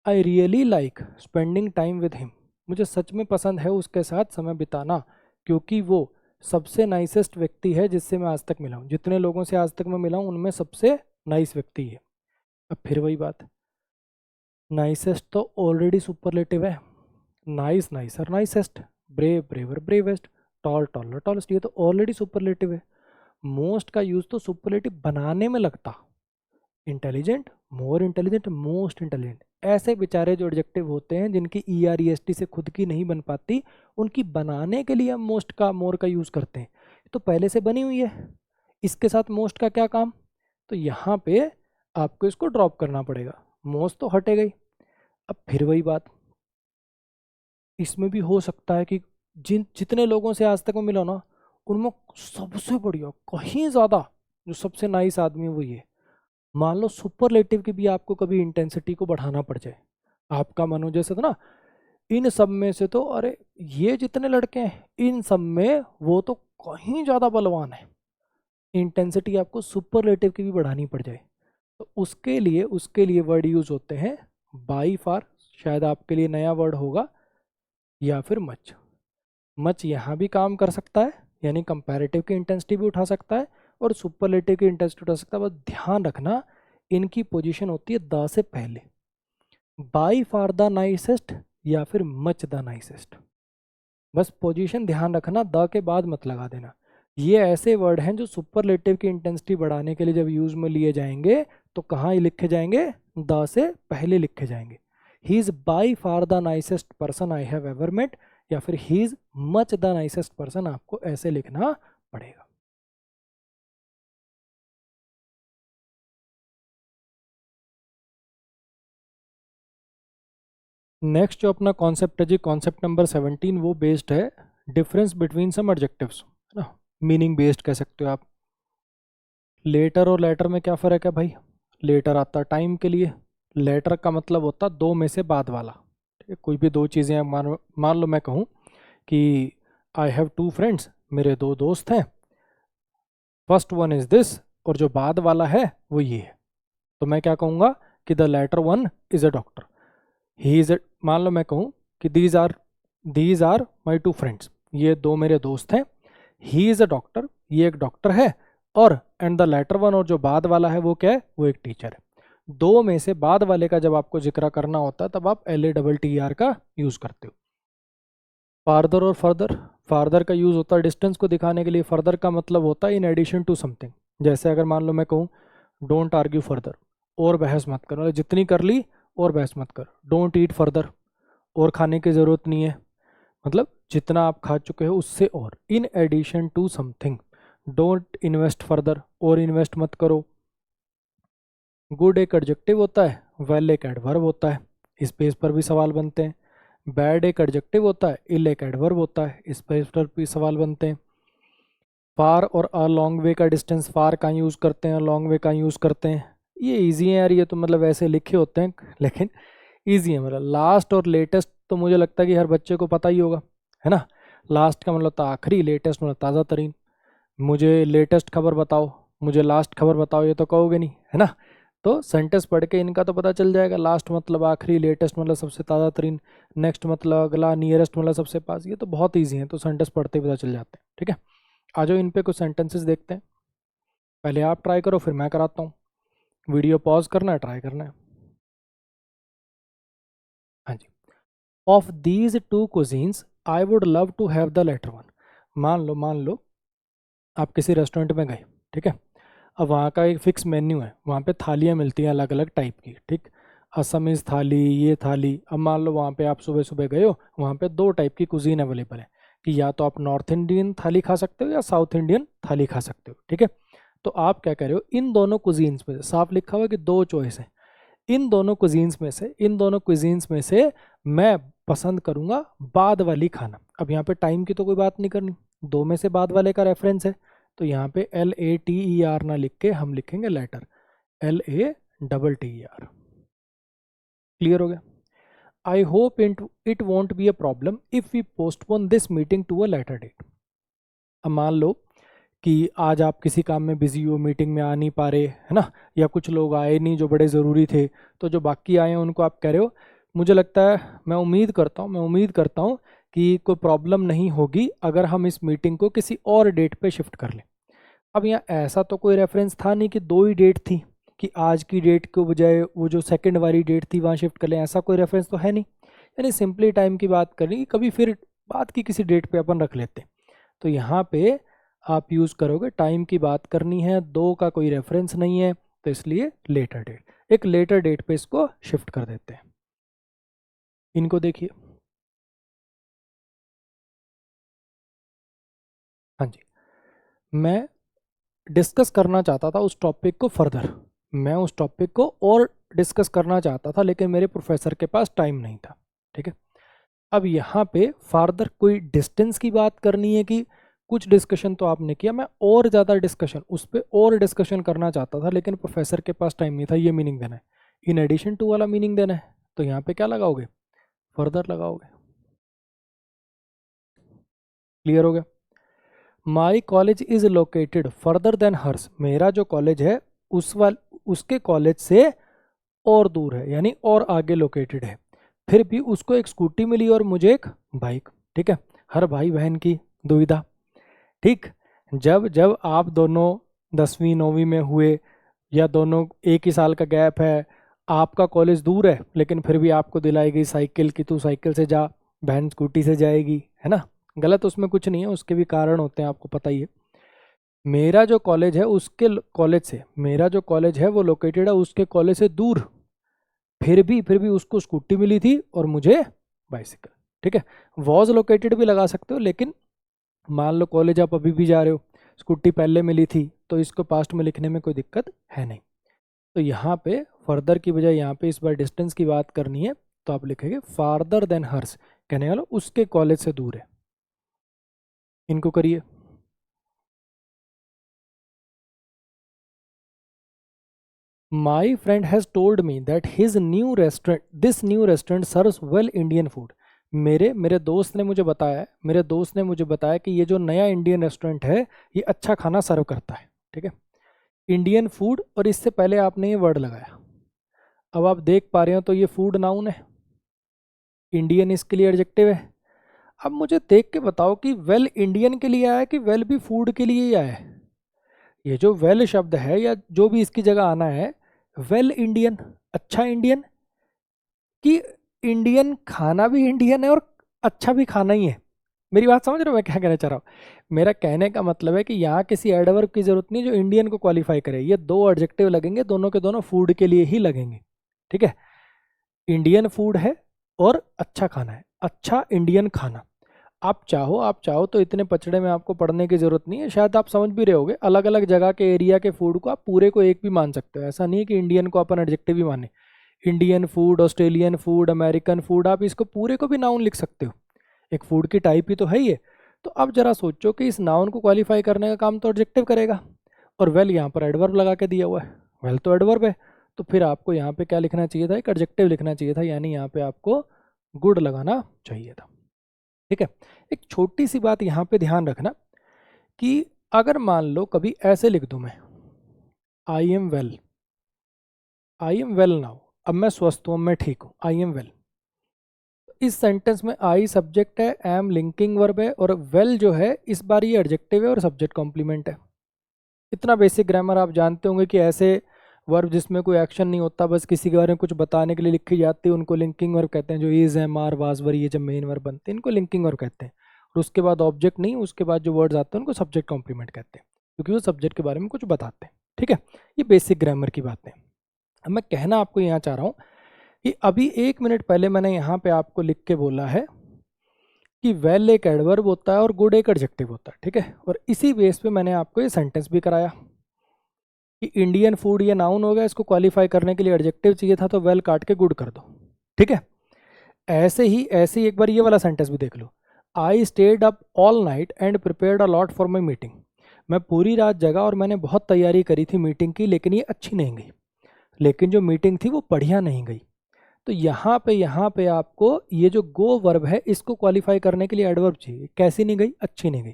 I really like spending time with him, मुझे सच में पसंद है उसके साथ समय बिताना, क्योंकि वो सबसे नाइसेस्ट व्यक्ति है जिससे मैं आज तक मिला हूँ। जितने लोगों से आज तक मैं मिला हूँ उनमें सबसे नाइस व्यक्ति है। अब फिर वही बात, नाइसेस्ट तो ऑलरेडी सुपरलेटिव है। Nice nicer nicest, brave braver bravest, toll taller tallest, ये तो ऑलरेडी सुपरलेटिव है। मोस्ट का यूज तो सुपरलेटिव बनाने में लगता। Intelligent, more intelligent, most intelligent, ऐसे बेचारे जो एडजेक्टिव होते हैं जिनकी ER EST से खुद की नहीं बन पाती, उनकी बनाने के लिए हम मोस्ट का मोर का यूज करते हैं। तो पहले से बनी हुई है, इसके साथ मोस्ट का क्या काम, तो यहाँ पे आपको इसको ड्रॉप करना पड़ेगा, मोस्ट तो हटेगा ही। अब फिर वही बात, इसमें भी हो सकता है कि जितने लोगों से आज तक मैं मिला ना, उनमें सबसे बढ़िया कहीं ज़्यादा जो सबसे नाइस आदमी है वो ये। मान लो सुपरलेटिव की भी आपको कभी इंटेंसिटी को बढ़ाना पड़ जाए, आपका मन हो जैसे था ना, इन सब में से तो अरे ये जितने लड़के हैं इन सब में वो तो कहीं ज़्यादा बलवान है, इंटेंसिटी आपको सुपरलेटिव की भी बढ़ानी पड़ जाए, तो उसके लिए वर्ड यूज होते हैं बाई फार, शायद आपके लिए नया वर्ड होगा, या फिर मच। मच यहाँ भी काम कर सकता है, यानी कंपैरेटिव की इंटेंसिटी भी उठा सकता है और सुपरलेटिव की इंटेंसिटी उठा सकता है। बस ध्यान रखना इनकी पोजीशन होती है द से पहले, बाई फार द नाइसेस्ट या फिर मच द नाइसेस्ट। बस पोजीशन ध्यान रखना, द के बाद मत लगा देना। ये ऐसे वर्ड हैं जो सुपरलेटिव की इंटेंसिटी बढ़ाने के लिए जब यूज में लिए जाएंगे तो कहाँ लिखे जाएंगे, द से पहले लिखे जाएंगे। He is by far the nicest person I have ever met, या फिर he is much the nicest person, आपको ऐसे लिखना पड़ेगा। नेक्स्ट जो अपना कॉन्सेप्ट है जी, कॉन्सेप्ट नंबर 17, वो बेस्ड है डिफरेंस बिटवीन सम एडजेक्टिव्स, है ना, मीनिंग बेस्ड कह सकते हो आप। लेटर और लेटर में क्या फ़र्क है भाई, लेटर आता है टाइम के लिए, लेटर का मतलब होता है दो में से बाद वाला। ठीक है, कोई भी दो चीज़ें मान लो मैं कहूँ कि आई हैव टू फ्रेंड्स, मेरे दो दोस्त हैं, फर्स्ट वन इज़ दिस, और जो बाद वाला है वो ये है, तो मैं क्या कहूँगा कि the latter one is a doctor, he is, मान लो मैं कहूँ कि these are my two friends, ये दो मेरे दोस्त हैं, ही इज़ अ डॉक्टर, ये एक डॉक्टर है, और एंड द लेटर वन, और जो बाद वाला है वो क्या है, वो एक टीचर है। दो में से बाद वाले का जब आपको जिक्र करना होता है तब आप LATTER का यूज़ करते हो। फार्दर और फर्दर, फार्दर का यूज़ होता है डिस्टेंस को दिखाने के लिए, फर्दर का मतलब होता है इन एडिशन टू समथिंग। जैसे अगर मान लो मैं कहूँ डोंट आर्ग्यू फर्दर, और बहस मत कर, मतलब जितनी कर ली और बहस मत कर। डोंट ईट फर्दर, और खाने की ज़रूरत नहीं है, मतलब जितना आप खा चुके हो उससे और, in addition to something. Don't invest further, और इन्वेस्ट मत करो। गुड एक एडजेक्टिव होता है, वेल एक एडवर्ब होता है, इस पेज पर भी सवाल बनते हैं। बैड एक एडजेक्टिव होता है, इल एक एडवर्ब होता है, इस पेज पर भी सवाल बनते हैं। फार और अ लॉन्ग वे का डिस्टेंस, फार कहाँ यूज़ करते हैं, लॉन्ग वे कहाँ यूज़ करते हैं, ये इजी है यार, ये तो मतलब ऐसे लिखे होते हैं लेकिन इजी है। मतलब लास्ट और लेटेस्ट तो मुझे लगता है कि हर बच्चे को पता ही होगा, है ना। लास्ट का मतलब था आखिरी, लेटेस्ट मतलब ताज़ा तरीन। मुझे लेटेस्ट खबर बताओ, मुझे लास्ट खबर बताओ, ये तो कहोगे नहीं, है ना। तो सेंटेंस पढ़ के इनका तो पता चल जाएगा, लास्ट मतलब आखिरी, लेटेस्ट मतलब सबसे ताज़ा तरीन, नेक्स्ट मतलब अगला, नियरेस्ट मतलब सबसे पास, ये तो बहुत ईजी है, तो सेंटेंस पढ़ते ही पता चल जाते हैं। ठीक है, आ जाओ इन पे कुछ सेंटेंसेस देखते हैं। पहले आप ट्राई करो फिर मैं कराता हूँ, वीडियो पॉज करना है, ट्राई करना है। हाँ जी, of these two cuisines I would love to have the latter one. मान लो आप किसी रेस्टोरेंट में गए, ठीक है, अब वहाँ का एक फिक्स मेन्यू है, वहाँ पे थालियाँ मिलती हैं अलग अलग टाइप की, ठीक, असमीज़ थाली, ये थाली। अब मान लो वहाँ पे आप सुबह सुबह गए हो, वहाँ पे दो टाइप की कुजीन अवेलेबल है, कि या तो आप नॉर्थ इंडियन थाली खा सकते हो या साउथ इंडियन थाली खा सकते हो। ठीक है, तो आप क्या कह रहे हो, इन दोनों कुजीन्स में से, साफ लिखा हुआ है कि दो चॉइस है, इन दोनों कुजीन्स में से मैं पसंद करूंगा बाद वाली खाना। अब यहाँ पे टाइम की तो कोई बात नहीं करनी, दो में से बाद वाले का रेफरेंस है, तो यहाँ पे LATER ना लिख के हम लिखेंगे लेटर, LATTER। क्लियर हो गया। I hope it won't be a problem if we postpone this meeting to a later date. अब मान लो कि आज आप किसी काम में बिजी हो, मीटिंग में आ नहीं पा रहे, है ना, या कुछ लोग आए नहीं जो बड़े ज़रूरी थे, तो जो बाकी आए हैं उनको आप कह रहे हो मुझे लगता है, मैं उम्मीद करता हूँ कि कोई प्रॉब्लम नहीं होगी अगर हम इस मीटिंग को किसी और डेट पे शिफ्ट कर लें। अब यहाँ ऐसा तो कोई रेफरेंस था नहीं कि दो ही डेट थी, कि आज की डेट के बजाय वो जो सेकंड वाली डेट थी वहाँ शिफ्ट कर लें, ऐसा कोई रेफरेंस तो है नहीं। यानी सिंपली टाइम की बात करनी, कभी फिर बात की किसी डेट पे अपन रख लेते हैं। तो यहाँ पे आप यूज़ करोगे टाइम की बात करनी है, दो का कोई रेफरेंस नहीं है, तो इसलिए लेटर डेट, एक लेटर डेट पे इसको शिफ्ट कर देते हैं। इनको देखिए, हाँ जी, मैं डिस्कस करना चाहता था उस टॉपिक को फर्दर, मैं उस टॉपिक को और डिस्कस करना चाहता था, लेकिन मेरे प्रोफेसर के पास टाइम नहीं था। ठीक है, अब यहाँ पे फार्दर कोई डिस्टेंस की बात करनी है कि कुछ डिस्कशन तो आपने किया, मैं और ज़्यादा डिस्कशन उस पर और डिस्कशन करना चाहता था, लेकिन प्रोफेसर के पास टाइम नहीं था, ये मीनिंग देना है। इन एडिशन टू वाला मीनिंग देना है, तो यहाँ पे क्या लगाओगे, फर्दर लगाओगे। क्लियर हो गया। My college is located further than hers, मेरा जो कॉलेज है उसके कॉलेज से और दूर है, यानी और आगे लोकेटेड है। फिर भी उसको एक स्कूटी मिली और मुझे एक बाइक। ठीक है, हर भाई बहन की दुविधा। ठीक, जब जब आप दोनों 10वीं 9वीं में हुए, या दोनों एक ही साल का गैप है, आपका कॉलेज दूर है, लेकिन फिर भी आपको दिलाई गई साइकिल की, तू साइकिल से जा, बहन स्कूटी से जाएगी, है ना। गलत उसमें कुछ नहीं है, उसके भी कारण होते हैं, आपको पता ही है। मेरा जो कॉलेज है उसके कॉलेज से, मेरा जो कॉलेज है वो लोकेटेड है उसके कॉलेज से दूर, फिर भी उसको स्कूटी मिली थी और मुझे बाइसिकल। ठीक है, वॉज लोकेटेड भी लगा सकते हो, लेकिन मान लो कॉलेज आप अभी भी जा रहे हो, स्कूटी पहले मिली थी, तो इसको पास्ट में लिखने में कोई दिक्कत है नहीं। तो यहाँ पे फर्दर की बजाय यहाँ पे इस बार डिस्टेंस की बात करनी है, तो आप लिखेंगे फार्दर देन हर्स, कहने वाला उसके कॉलेज से दूर है। इनको करिए। My friend has told me that his new restaurant this new restaurant serves well Indian food. मेरे दोस्त ने मुझे बताया, कि ये जो नया इंडियन रेस्टोरेंट है ये अच्छा खाना सर्व करता है। ठीक है, इंडियन फूड, और इससे पहले आपने ये वर्ड लगाया। अब आप देख पा रहे हो तो ये फूड नाउन है, इंडियन इसके लिए एडजेक्टिव है। अब मुझे देख के बताओ कि वेल इंडियन के लिए आया है कि वेल भी फूड के लिए ही आया है। ये जो वेल शब्द है या जो भी इसकी जगह आना है, वेल इंडियन, अच्छा इंडियन, कि इंडियन खाना भी इंडियन है और अच्छा भी खाना ही है। मेरी बात समझ रहे हो मैं क्या कहना चाह रहा हूँ। मेरा कहने का मतलब है कि यहाँ किसी एडवर्ब की जरूरत नहीं जो इंडियन को क्वालिफाई करे, ये दो एडजेक्टिव लगेंगे, दोनों के दोनों फूड के लिए ही लगेंगे। ठीक है, इंडियन फूड है और अच्छा खाना है, अच्छा इंडियन खाना। आप चाहो तो इतने पचड़े में आपको पढ़ने की जरूरत नहीं है, शायद आप समझ भी रहे होगे। अलग अलग जगह के एरिया के फूड को आप पूरे को एक भी मान सकते हो, ऐसा नहीं है कि इंडियन को अपन एडजेक्टिव ही माने। Indian food, Australian food, American food, आप इसको पूरे को भी नाउन लिख सकते हो, एक फूड की टाइप ही तो है ये। तो अब जरा सोचो कि इस नाउन को क्वालिफाई करने का काम तो एडजेक्टिव करेगा, और वेल यहाँ पर एडवर्ब लगा के दिया हुआ है, वेल तो एडवर्ब है, तो फिर आपको यहाँ पे क्या लिखना चाहिए था, एक एडजेक्टिव लिखना चाहिए था, यानी यहाँ पे आपको गुड लगाना चाहिए था। ठीक है, एक छोटी सी बात यहाँ पे ध्यान रखना कि अगर मान लो कभी ऐसे लिख दूं मैं, I am well, I am well now, अब मैं स्वस्थ हूँ, मैं ठीक हूँ, आई एम वेल। इस सेंटेंस में आई सब्जेक्ट है, एम लिंकिंग वर्ब है, और वेल जो है इस बार ये एडजेक्टिव है और सब्जेक्ट कॉम्प्लीमेंट है। इतना बेसिक ग्रामर आप जानते होंगे कि ऐसे वर्ब जिसमें कोई एक्शन नहीं होता, बस किसी के बारे में कुछ बताने के लिए लिखी जाती है, उनको लिंकिंग वर्ब कहते हैं। जो इज, एम, आर, वाज, वर, ये जब मेन वर्ब बनते हैं इनको लिंकिंग वर्ब कहते हैं। और उसके बाद ऑब्जेक्ट नहीं, उसके बाद जो वर्ड्स आते हैं उनको सब्जेक्ट कॉम्प्लीमेंट कहते हैं, क्योंकि वो सब्जेक्ट के बारे में कुछ बताते हैं। ठीक है, ये बेसिक ग्रामर की बातें। अब मैं कहना आपको यहाँ चाह रहा हूँ कि अभी 1 मिनट पहले मैंने यहाँ पे आपको लिख के बोला है कि वेल एक एडवर्ब होता है और गुड एक एडजेक्टिव होता है। ठीक है, और इसी बेस पे मैंने आपको ये सेंटेंस भी कराया कि इंडियन फूड ये नाउन हो गया, इसको क्वालिफाई करने के लिए एडजेक्टिव चाहिए था, तो वेल काट के गुड कर दो। ठीक है, ऐसे ही एक बार ये वाला सेंटेंस भी देख लो। I stayed up all night and prepared a lot for my meeting. मैं पूरी रात जगा और मैंने बहुत तैयारी करी थी मीटिंग की, लेकिन ये अच्छी नहीं गई, लेकिन जो मीटिंग थी वो बढ़िया नहीं गई। तो यहाँ पे आपको ये जो गो वर्ब है इसको क्वालिफाई करने के लिए एडवर्ब चाहिए। कैसी नहीं गई? अच्छी नहीं गई।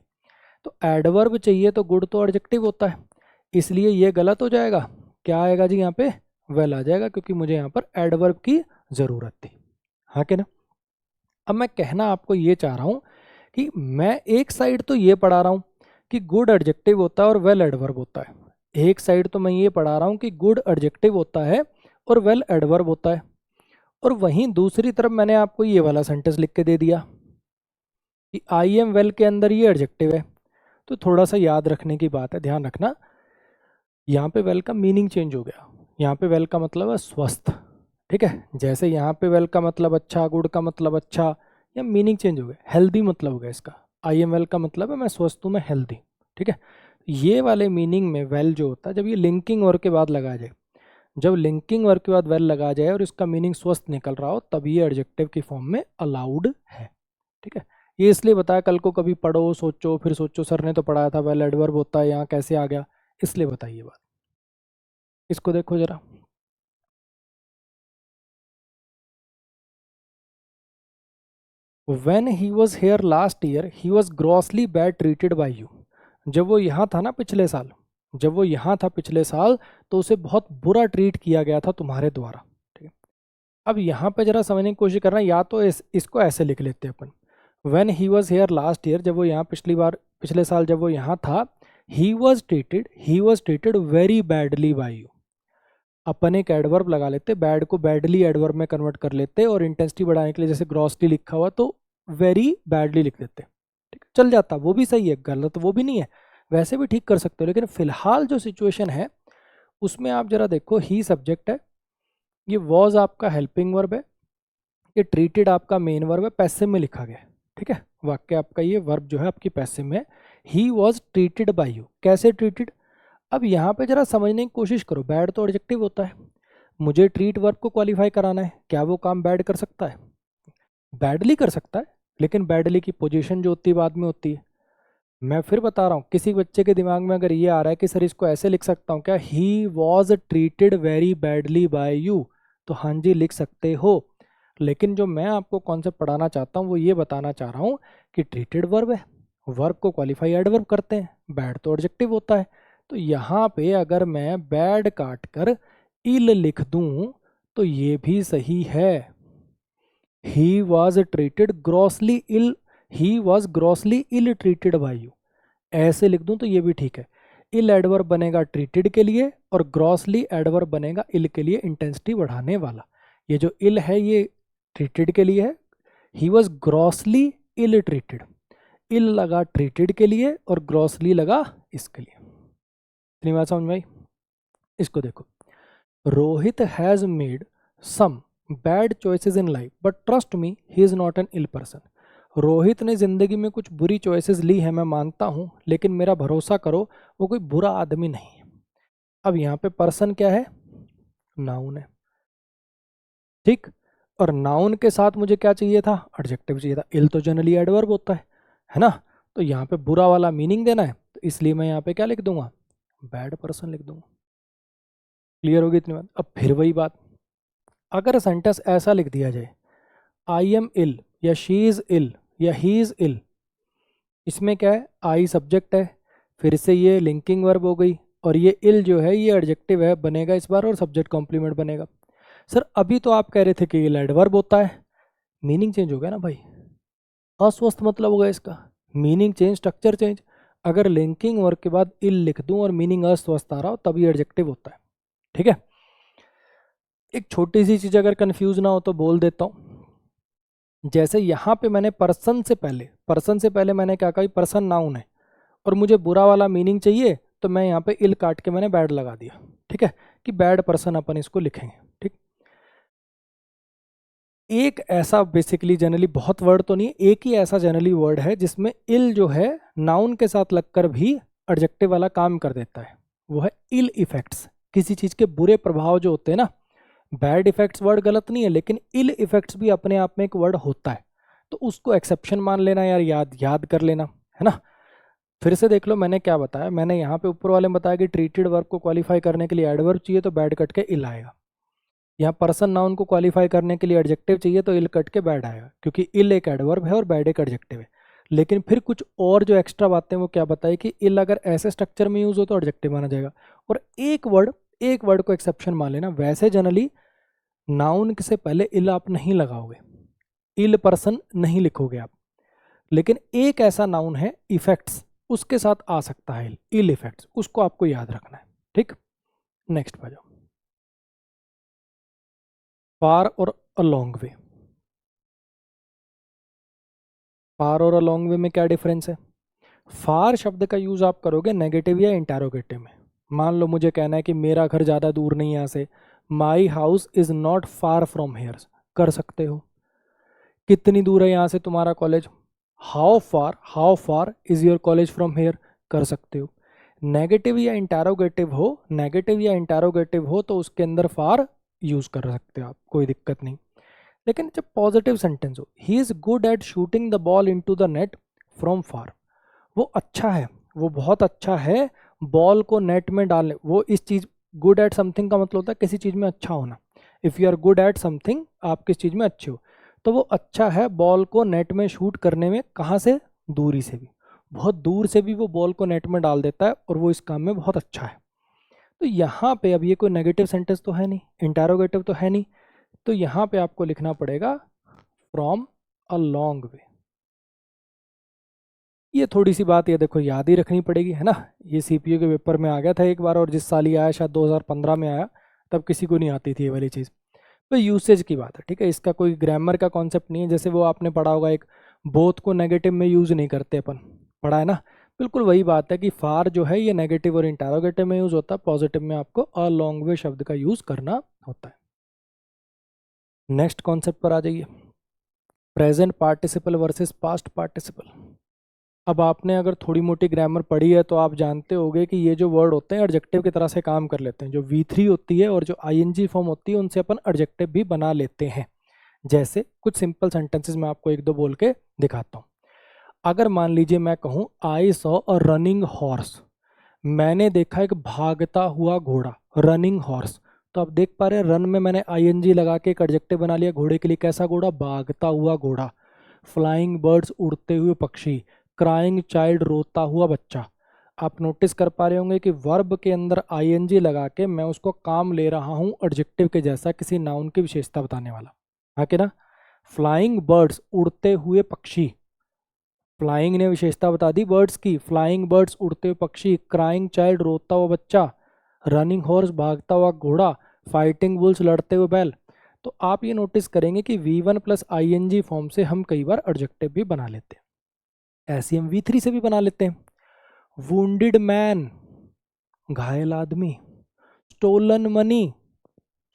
तो एडवर्ब चाहिए तो गुड तो एडजेक्टिव होता है, इसलिए ये गलत हो जाएगा। क्या आएगा जी? यहाँ पे वेल आ जाएगा, क्योंकि मुझे यहाँ पर एडवर्ब की ज़रूरत थी। हाँ कि ना? अब मैं कहना आपको ये चाह रहा हूँ कि मैं एक साइड तो ये पढ़ा रहा हूँ कि गुड एडजेक्टिव होता है और वेल एडवर्ब होता है, एक साइड तो मैं ये पढ़ा रहा हूँ कि गुड एडजेक्टिव होता है और वेल एडवर्ब होता है, और वहीं दूसरी तरफ मैंने आपको ये वाला सेंटेंस लिख के दे दिया कि आई एम वेल के अंदर ये एडजेक्टिव है। तो थोड़ा सा याद रखने की बात है, ध्यान रखना, यहाँ पे वेल का मीनिंग चेंज हो गया। यहाँ पे वेल का मतलब है स्वस्थ, ठीक है। जैसे यहाँ पे वेल का मतलब अच्छा, गुड का मतलब अच्छा, या मीनिंग चेंज हो गया, हेल्दी मतलब हो गया इसका। आई एम वेल का मतलब है मैं स्वस्थ हूँ, मैं हेल्दी, ठीक है। ये वाले मीनिंग में वेल जो होता है, जब ये लिंकिंग वर्ब के बाद लगा जाए, जब लिंकिंग वर्ब के बाद वेल लगा जाए और इसका मीनिंग स्वस्थ निकल रहा हो, तब ये एडजेक्टिव की फॉर्म में अलाउड है, ठीक है। ये इसलिए बताया, कल को कभी पढ़ो, सोचो, फिर सोचो सर ने तो पढ़ाया था वेल एडवर्ब होता है, यहाँ कैसे आ गया, इसलिए बताइए बात। इसको देखो जरा, When he was here last year, he was grossly bad treated by you. जब वो यहाँ था ना पिछले साल, जब वो यहाँ था पिछले साल, तो उसे बहुत बुरा ट्रीट किया गया था तुम्हारे द्वारा, ठीक है। अब यहाँ पे जरा समझने की कोशिश करना, या तो इसको ऐसे लिख लेते हैं अपन, When he was here last year, जब वो यहाँ पिछले साल जब वो यहाँ था, he was treated very badly by you. अपन एक एडवर्ब लगा लेते, बैड को बैडली एडवर्ब में कन्वर्ट कर लेते, और इंटेंसिटी बढ़ाने के लिए जैसे ग्रॉसली लिखा हुआ तो वेरी बैडली लिख देते, ठीक है, चल जाता, वो भी सही है, गलत वो भी नहीं है, वैसे भी ठीक कर सकते हो। लेकिन फिलहाल जो सिचुएशन है उसमें आप जरा देखो, ही सब्जेक्ट है, ये वॉज आपका हेल्पिंग वर्ब है, ये ट्रीटेड आपका मेन वर्ब है, पैसिव में लिखा गया है, ठीक है। वाक्य आपका ये वर्ब जो है आपकी पैसिव में, ही वॉज ट्रीटेड बाय यू। कैसे ट्रीटेड? अब यहाँ पे जरा समझने की कोशिश करो, बैड तो एडजेक्टिव होता है, मुझे ट्रीट वर्ब को क्वालिफाई कराना है, क्या वो काम बैड कर सकता है? बैडली कर सकता है, लेकिन बैडली की पोजीशन जो होती है बाद में होती है। मैं फिर बता रहा हूँ, किसी बच्चे के दिमाग में अगर ये आ रहा है कि सर इसको ऐसे लिख सकता हूँ क्या, ही was treated very badly bye you, तो हाँ जी लिख सकते हो। लेकिन जो मैं आपको कॉन्सेप्ट पढ़ाना चाहता हूँ वो ये बताना चाह रहा हूँ कि ट्रीटेड वर्ब है, वर्ब को क्वालिफाई एडवर्ब करते हैं, बैड तो एडजेक्टिव होता है। तो यहाँ पे अगर मैं बैड काट कर इल लिख दूं तो ये भी सही है। He was treated grossly ill, he was grossly ill treated by you, ऐसे लिख दूं तो ये भी ठीक है। इल एडवर्ब बनेगा ट्रीटेड के लिए, और ग्रॉसली एडवर्ब बनेगा इल के लिए, इंटेंसिटी बढ़ाने वाला। ये जो इल है ये ट्रीटेड के लिए है, he was grossly ill treated, ill लगा ट्रीटेड के लिए और ग्रॉसली लगा इसके लिए। इतनी बात समझ में आई? इसको देखो, Rohit has made some bad choices in life but trust me he is not an ill person. Rohit ने ज़िंदगी में कुछ बुरी चॉइसेस ली है, मैं मानता हूँ, लेकिन मेरा भरोसा करो वो कोई बुरा आदमी नहीं है। अब यहाँ पे पर्सन क्या है? नाउन है, ठीक। और नाउन के साथ मुझे क्या चाहिए था? एडजेक्टिव चाहिए था। इल तो जनरली एडवर्ब होता है ना। तो यहाँ पे बुरा वाला मीनिंग देना है, तो इसलिए मैं यहाँ पे क्या लिख दूंगा? बैड पर्सन लिख दूंगा। क्लियर होगी इतनी बात? अब फिर वही बात, अगर सेंटेंस ऐसा लिख दिया जाए, आई एम इल या शी इज़ इल या ही इज़ इल, इसमें क्या है? आई सब्जेक्ट है, फिर से ये लिंकिंग वर्ब हो गई, और ये इल जो है ये एडजेक्टिव है बनेगा इस बार, और सब्जेक्ट कॉम्प्लीमेंट बनेगा। सर अभी तो आप कह रहे थे कि ये एडवर्ब होता है, मीनिंग चेंज हो गया ना भाई, अस्वस्थ मतलब होगा इसका, मीनिंग चेंज, स्ट्रक्चर चेंज। अगर लिंकिंग वर्ब के बाद इल लिख दूं और मीनिंग अस्वस्थ आ रहा हो तब ये एडजेक्टिव होता है, ठीक है। एक छोटी सी चीज़ अगर कंफ्यूज ना हो तो बोल देता हूँ, जैसे यहाँ पे मैंने पर्सन से पहले मैंने क्या कहा? पर्सन नाउन है और मुझे बुरा वाला मीनिंग चाहिए, तो मैं यहाँ पे इल काट के मैंने बैड लगा दिया, ठीक है, कि बैड पर्सन अपन इसको लिखेंगे, ठीक। एक ऐसा बेसिकली जनरली, बहुत वर्ड तो नहीं, एक ही ऐसा जनरली वर्ड है जिसमें इल जो है नाउन के साथ लगकर भी एडजेक्टिव वाला काम कर देता है, वो है इल इफेक्ट्स। किसी चीज़ के बुरे प्रभाव जो होते हैं ना, बैड इफेक्ट्स वर्ड गलत नहीं है, लेकिन इल इफेक्ट्स भी अपने आप में एक वर्ड होता है, तो उसको एक्सेप्शन मान लेना यार, याद कर लेना, है ना। फिर से देख लो मैंने क्या बताया, मैंने यहाँ पे ऊपर वाले में बताया कि ट्रीटेड वर्ब को क्वालिफाई करने के लिए एडवर्ब चाहिए, तो बैड कट के इल आएगा। यहाँ पर्सन नाउन को क्वालिफाई करने के लिए एडजेक्टिव चाहिए तो इल कट के बैड आएगा, क्योंकि इल एक एडवर्ब है और बैड एक एडजेक्टिव है। लेकिन फिर कुछ और जो एक्स्ट्रा बातें वो क्या बताए कि इल अगर ऐसे स्ट्रक्चर में यूज हो तो एडजेक्टिव माना जाएगा। और एक वर्ड को एक्सेप्शन मान लेना, वैसे जनरली नाउन से पहले इल आप नहीं लगाओगे, इल पर्सन नहीं लिखोगे आप, लेकिन एक ऐसा नाउन है इफेक्ट्स, उसके साथ आ सकता है इल इफेक्ट्स, उसको आपको याद रखना है। ठीक, नेक्स्ट पे जाओ। फार और अलोंग वे। फार और अलोंग वे में क्या डिफरेंस है? फार शब्द का यूज आप करोगे नेगेटिव या इंटेरोगेटिव में। मान लो मुझे कहना है कि मेरा घर ज़्यादा दूर नहीं है यहाँ से, my house is not far from here, कर सकते हो। कितनी दूर है यहाँ से तुम्हारा college, how far is your college from here, कर सकते हो। नेगेटिव या इंटेरोगेटिव हो तो उसके अंदर फार यूज कर सकते हो आप, कोई दिक्कत नहीं। लेकिन जब पॉजिटिव सेंटेंस हो, he is good at shooting the ball into the net from far, वो अच्छा है, वो बहुत अच्छा है बॉल को नेट में डालने, वो इस चीज, गुड एट समथिंग का मतलब होता है किसी चीज में अच्छा होना। If you are good at something, आप किस चीज में अच्छे हो, तो वो अच्छा है बॉल को नेट में शूट करने में। कहाँ से? दूरी से भी, बहुत दूर से भी वो बॉल को नेट में डाल देता है और वो इस काम में बहुत अच्छा है। तो यहाँ पे अब ये कोई नेगेटिव सेंटेंस तो है नहीं, इंटेरोगेटिव तो है नहीं, तो यहाँ पे आपको लिखना पड़ेगा फ्रॉम अ लॉन्ग वे। ये थोड़ी सी बात ये देखो याद ही रखनी पड़ेगी, है ना। ये सीपीयू के पेपर में आ गया था एक बार, और जिस साल ये आया शायद 2015 में आया, तब किसी को नहीं आती थी ये वाली चीज़। तो यूसेज की बात है, ठीक है, इसका कोई ग्रामर का कॉन्सेप्ट नहीं है। जैसे वो आपने पढ़ा होगा, एक बोथ को नेगेटिव में यूज़ नहीं करते अपन, पढ़ा है ना। बिल्कुल वही बात है कि फार जो है ये नेगेटिव और इंटेरोगेटिव में यूज़ होता है, पॉजिटिव में आपको अ लॉन्ग वे शब्द का यूज़ करना होता है। नेक्स्ट कॉन्सेप्ट पर आ जाइए, present participle versus past participle. अब आपने अगर थोड़ी मोटी ग्रामर पढ़ी है तो आप जानते होंगे कि ये जो वर्ड होते हैं एडजेक्टिव की तरह से काम कर लेते हैं। जो V3 होती है और जो ING फॉर्म होती है उनसे अपन एडजेक्टिव भी बना लेते हैं। जैसे कुछ सिंपल सेंटेंसेस मैं आपको एक दो बोल के दिखाता हूँ। अगर मान लीजिए मैं कहूँ I saw a running horse, मैंने देखा एक भागता हुआ घोड़ा, रनिंग हॉर्स। तो आप देख पा रहे हैं रन में मैंने ING लगा के एक एडजेक्टिव बना लिया घोड़े के लिए। कैसा घोड़ा? भागता हुआ घोड़ा। फ्लाइंग बर्ड्स, उड़ते हुए पक्षी। क्राइंग चाइल्ड, रोता हुआ बच्चा। आप नोटिस कर पा रहे होंगे कि वर्ब के अंदर ING लगा के मैं उसको काम ले रहा हूँ एडजेक्टिव के जैसा, किसी नाउन की विशेषता बताने वाला, हाँ कि ना। फ्लाइंग बर्ड्स, उड़ते हुए पक्षी, फ्लाइंग ने विशेषता बता दी बर्ड्स की, फ्लाइंग बर्ड्स उड़ते हुए पक्षी। क्राइंग चाइल्ड, रोता हुआ बच्चा। रनिंग हॉर्स, भागता हुआ घोड़ा। फाइटिंग बुल्स, लड़ते हुए बैल। तो आप ये नोटिस करेंगे कि V1 प्लस ING फॉर्म से हम कई बार एडजेक्टिव भी बना लेते हैं, ऐसे हम V3 से भी बना लेते हैं। वुंडेड मैन, घायल आदमी। स्टोलन मनी,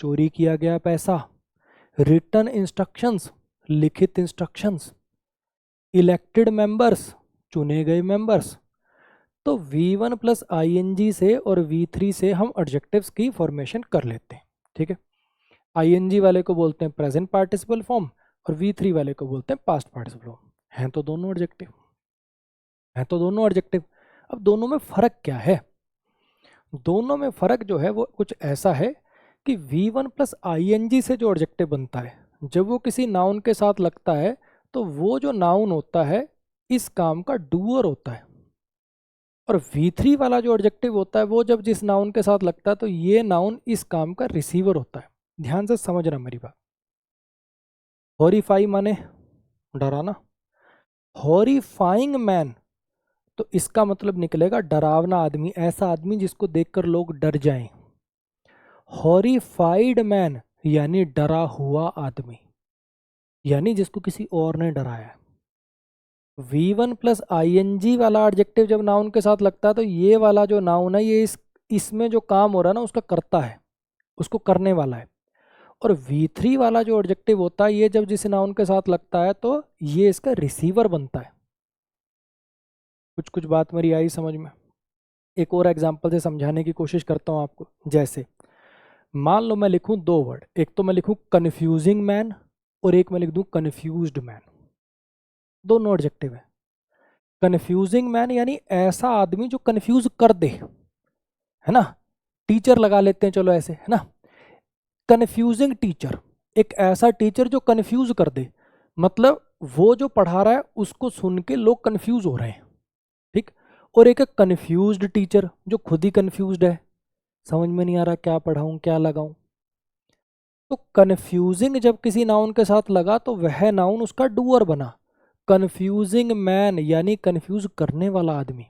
चोरी किया गया पैसा। रिटन इंस्ट्रक्शंस, लिखित इंस्ट्रक्शंस। इलेक्टेड मेंबर्स, चुने गए मेंबर्स। तो V1 प्लस ING से और V3 से हम एडजेक्टिव्स की फॉर्मेशन कर लेते हैं, ठीक है। ING वाले को बोलते हैं प्रेजेंट पार्टिसिपल फॉर्म और V3 वाले को बोलते हैं पास्ट पार्टिसिपल फॉर्म। हैं तो दोनों एडजेक्टिव, हैं तो दोनों एडजेक्टिव। अब दोनों में फ़र्क क्या है? दोनों में फ़र्क जो है वो कुछ ऐसा है कि V1 प्लस ING से जो एडजेक्टिव बनता है, जब वो किसी नाउन के साथ लगता है तो वो जो नाउन होता है इस काम का डूअर होता है। और V3 वाला जो एडजेक्टिव होता है वो जब जिस नाउन के साथ लगता है तो ये नाउन इस काम का रिसीवर होता है। ध्यान से समझना मेरी बात। हॉरिफाई माने डराना, हॉरिफाइंग मैन तो इसका मतलब निकलेगा डरावना आदमी, ऐसा आदमी जिसको देखकर लोग डर जाएं। हॉरिफाइड मैन यानी डरा हुआ आदमी, यानी जिसको किसी और ने डराया है। V1 प्लस ING वाला एडजेक्टिव जब नाउन के साथ लगता है तो ये वाला जो नाउन है ये इसमें जो काम हो रहा है ना उसका करता है, उसको करने वाला है। और V3 वाला जो एडजेक्टिव होता है ये जब जिस नाउन के साथ लगता है तो ये इसका रिसीवर बनता है। कुछ कुछ बात मेरी आई समझ में? एक और एग्जांपल से समझाने की कोशिश करता हूँ आपको। जैसे मान लो मैं लिखूं दो वर्ड, एक तो मैं लिखूं कन्फ्यूजिंग मैन और एक मैं लिख दूं कन्फ्यूज्ड मैन। दोनों एडजेक्टिव है। कन्फ्यूजिंग मैन यानी ऐसा आदमी जो कन्फ्यूज कर दे, है ना। टीचर लगा लेते हैं चलो ऐसे, है ना। कन्फ्यूजिंग टीचर, एक ऐसा टीचर जो कन्फ्यूज कर दे, मतलब वो जो पढ़ा रहा है उसको सुन के लोग कन्फ्यूज हो रहे हैं, ठीक। और एक कन्फ्यूज्ड टीचर जो खुद ही कन्फ्यूज्ड है, समझ में नहीं आ रहा क्या पढ़ाऊं क्या लगाऊं। तो कन्फ्यूजिंग जब किसी नाउन के साथ लगा तो वह नाउन उसका डूअर बना, कन्फ्यूजिंग मैन यानी कन्फ्यूज करने वाला आदमी,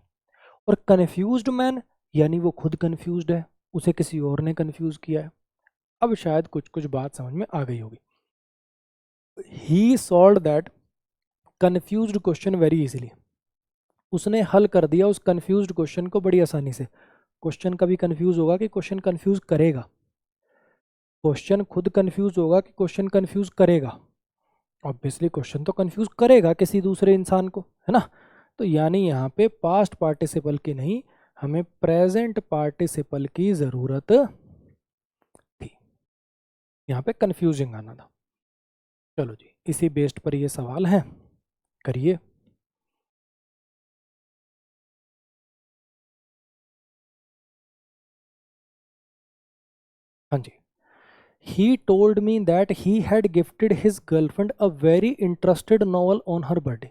और कन्फ्यूज्ड मैन यानी वो खुद कन्फ्यूज्ड है, उसे किसी और ने कन्फ्यूज किया है। अब शायद कुछ कुछ बात समझ में आ गई होगी। He solved that confused question very easily, उसने हल कर दिया उस कन्फ्यूज्ड क्वेश्चन को बड़ी आसानी से। क्वेश्चन कभी कंफ्यूज होगा कि क्वेश्चन कंफ्यूज करेगा, क्वेश्चन खुद कंफ्यूज होगा कि क्वेश्चन कंफ्यूज करेगा, ऑब्वियसली क्वेश्चन तो कंफ्यूज करेगा किसी दूसरे इंसान को, है ना। तो यानी यहाँ पे पास्ट पार्टिसिपल की नहीं, हमें प्रेजेंट पार्टिसिपल की जरूरत थी, यहाँ पे कंफ्यूजिंग आना था। चलो जी, इसी बेस्ड पर ये सवाल है, करिए। हाँ जी। He told me that he had gifted his girlfriend a very interested novel on her birthday.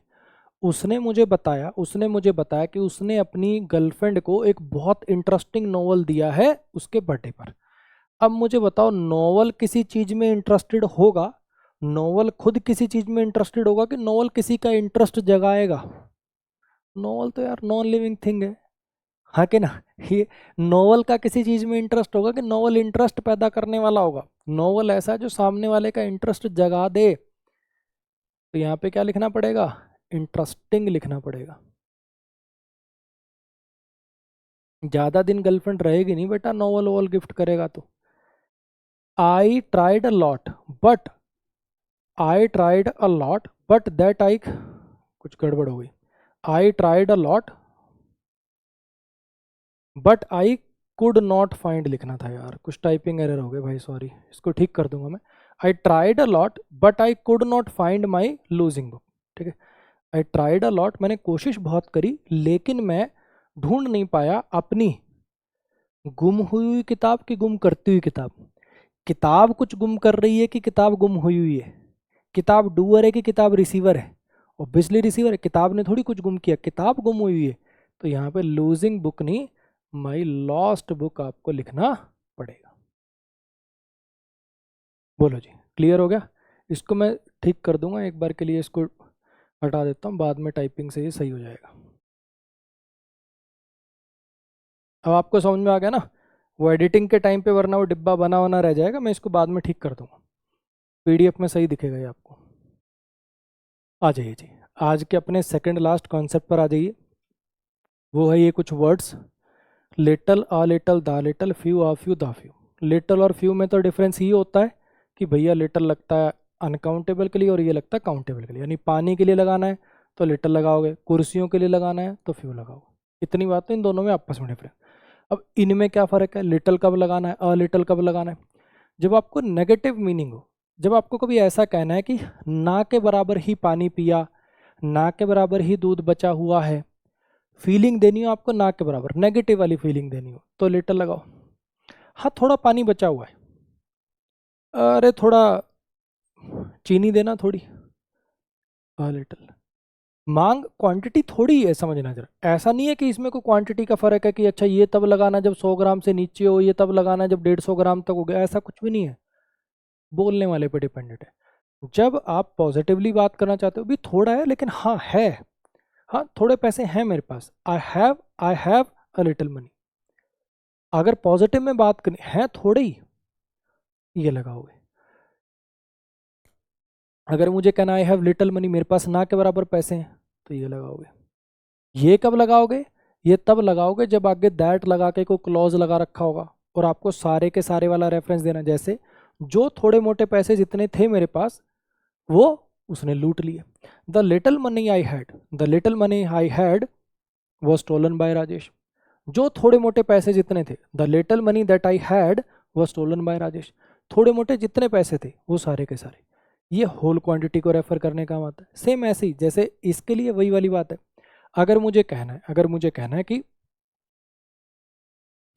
उसने मुझे बताया कि उसने अपनी गर्लफ्रेंड को एक बहुत इंटरेस्टिंग नॉवल दिया है उसके बर्थडे पर। अब मुझे बताओ, नॉवल किसी चीज में इंटरेस्टेड होगा, नॉवल खुद किसी चीज में इंटरेस्टेड होगा कि नॉवल किसी का इंटरेस्ट जगाएगा? नॉवल तो यार नॉन लिविंग थिंग है, हाँ कि ना। ये नॉवल का किसी चीज में इंटरेस्ट होगा कि नॉवल इंटरेस्ट पैदा करने वाला होगा, नॉवल ऐसा जो सामने वाले का इंटरेस्ट जगा दे। तो यहाँ पे क्या लिखना पड़ेगा? इंटरेस्टिंग लिखना पड़ेगा। ज्यादा दिन गर्लफ्रेंड रहेगी नहीं बेटा, नॉवल वोवल गिफ्ट करेगा तो। I tried a lot but, I tried a lot but that I, कुछ गड़बड़ हो गई। I tried a lot but I could not find लिखना था यार, कुछ टाइपिंग एरर हो गए भाई, सॉरी, इसको ठीक कर दूंगा मैं। I tried a lot but I could not find my losing book, ठीक है। आई ट्राइड अ लॉट, मैंने कोशिश बहुत करी लेकिन मैं ढूंढ नहीं पाया अपनी गुम हुई किताब की गुम करती हुई किताब। किताब कुछ गुम कर रही है कि किताब गुम हुई हुई है? किताब डूअर है कि किताब रिसीवर है? ऑब्वियसली रिसीवर है, किताब ने थोड़ी कुछ गुम किया, किताब गुम हुई हुई है। तो यहाँ पे लूजिंग बुक नहीं, माई लॉस्ट बुक आपको लिखना पड़ेगा। बोलो जी, क्लियर हो गया? इसको मैं ठीक कर दूंगा एक बार के लिए, इसको हटा देता हूँ, बाद में टाइपिंग से ये सही हो जाएगा। अब आपको समझ में आ गया ना? वो एडिटिंग के टाइम पे वरना वो डिब्बा बना बना रह जाएगा, मैं इसको बाद में ठीक कर दूंगा, पीडीएफ में सही दिखेगा ये आपको। आ जाइए जी, आज के अपने सेकंड लास्ट कॉन्सेप्ट पर आ जाइए। वो है ये कुछ words, little, a little, the little, few, uh few, the few. Little और फ्यू में तो डिफरेंस ये होता है कि भैया लिटल लगता है अनकाउंटेबल के लिए और ये लगता है काउंटेबल के लिए, यानी पानी के लिए लगाना है तो लिटल लगाओगे, कुर्सियों के लिए लगाना है तो फ्यू लगाओगे। इतनी बात तो इन दोनों में आपस में डिफरेंस। अब इनमें क्या फ़र्क है, लिटल कब लगाना है, अ लिटल कब लगाना है? जब आपको नेगेटिव मीनिंग हो, जब आपको कभी ऐसा कहना है कि ना के बराबर ही पानी पिया, ना के बराबर ही दूध बचा हुआ है, फीलिंग देनी हो आपको ना के बराबर, नेगेटिव वाली फीलिंग देनी हो तो लिटल लगाओ। हाँ थोड़ा पानी बचा हुआ है, अरे थोड़ा चीनी देना थोड़ी, अ लिटल। मांग क्वांटिटी थोड़ी है, समझना जरा, ऐसा नहीं है कि इसमें कोई क्वांटिटी का फर्क है कि अच्छा ये तब लगाना जब 100 ग्राम से नीचे हो, ये तब लगाना जब 150 ग्राम तक हो गया, ऐसा कुछ भी नहीं है, बोलने वाले पे डिपेंडेंट है। जब आप पॉजिटिवली बात करना चाहते हो भी थोड़ा है लेकिन हाँ है, हाँ थोड़े पैसे हैं मेरे पास, I have a little money. अगर पॉजिटिव में बात करनी है थोड़े ही, ये लगाओगे। अगर मुझे कहना आई हैव लिटिल मनी, मेरे पास ना के बराबर पैसे हैं, तो ये लगाओगे। ये कब लगाओगे? ये तब लगाओगे जब आगे दैट लगा के कोई क्लॉज लगा रखा होगा और आपको सारे के सारे वाला रेफरेंस देना, जैसे जो थोड़े मोटे पैसे जितने थे मेरे पास वो उसने लूट लिए। The little money I had, the little money I had was stolen by Rajesh. जो थोड़े मोटे पैसे जितने थे, the little money that I had was stolen by Rajesh, थोड़े मोटे जितने पैसे थे वो सारे के सारे, ये होल क्वांटिटी को रेफर करने का आता है। सेम ऐसे ही जैसे इसके लिए वही वाली बात है। अगर मुझे कहना है कि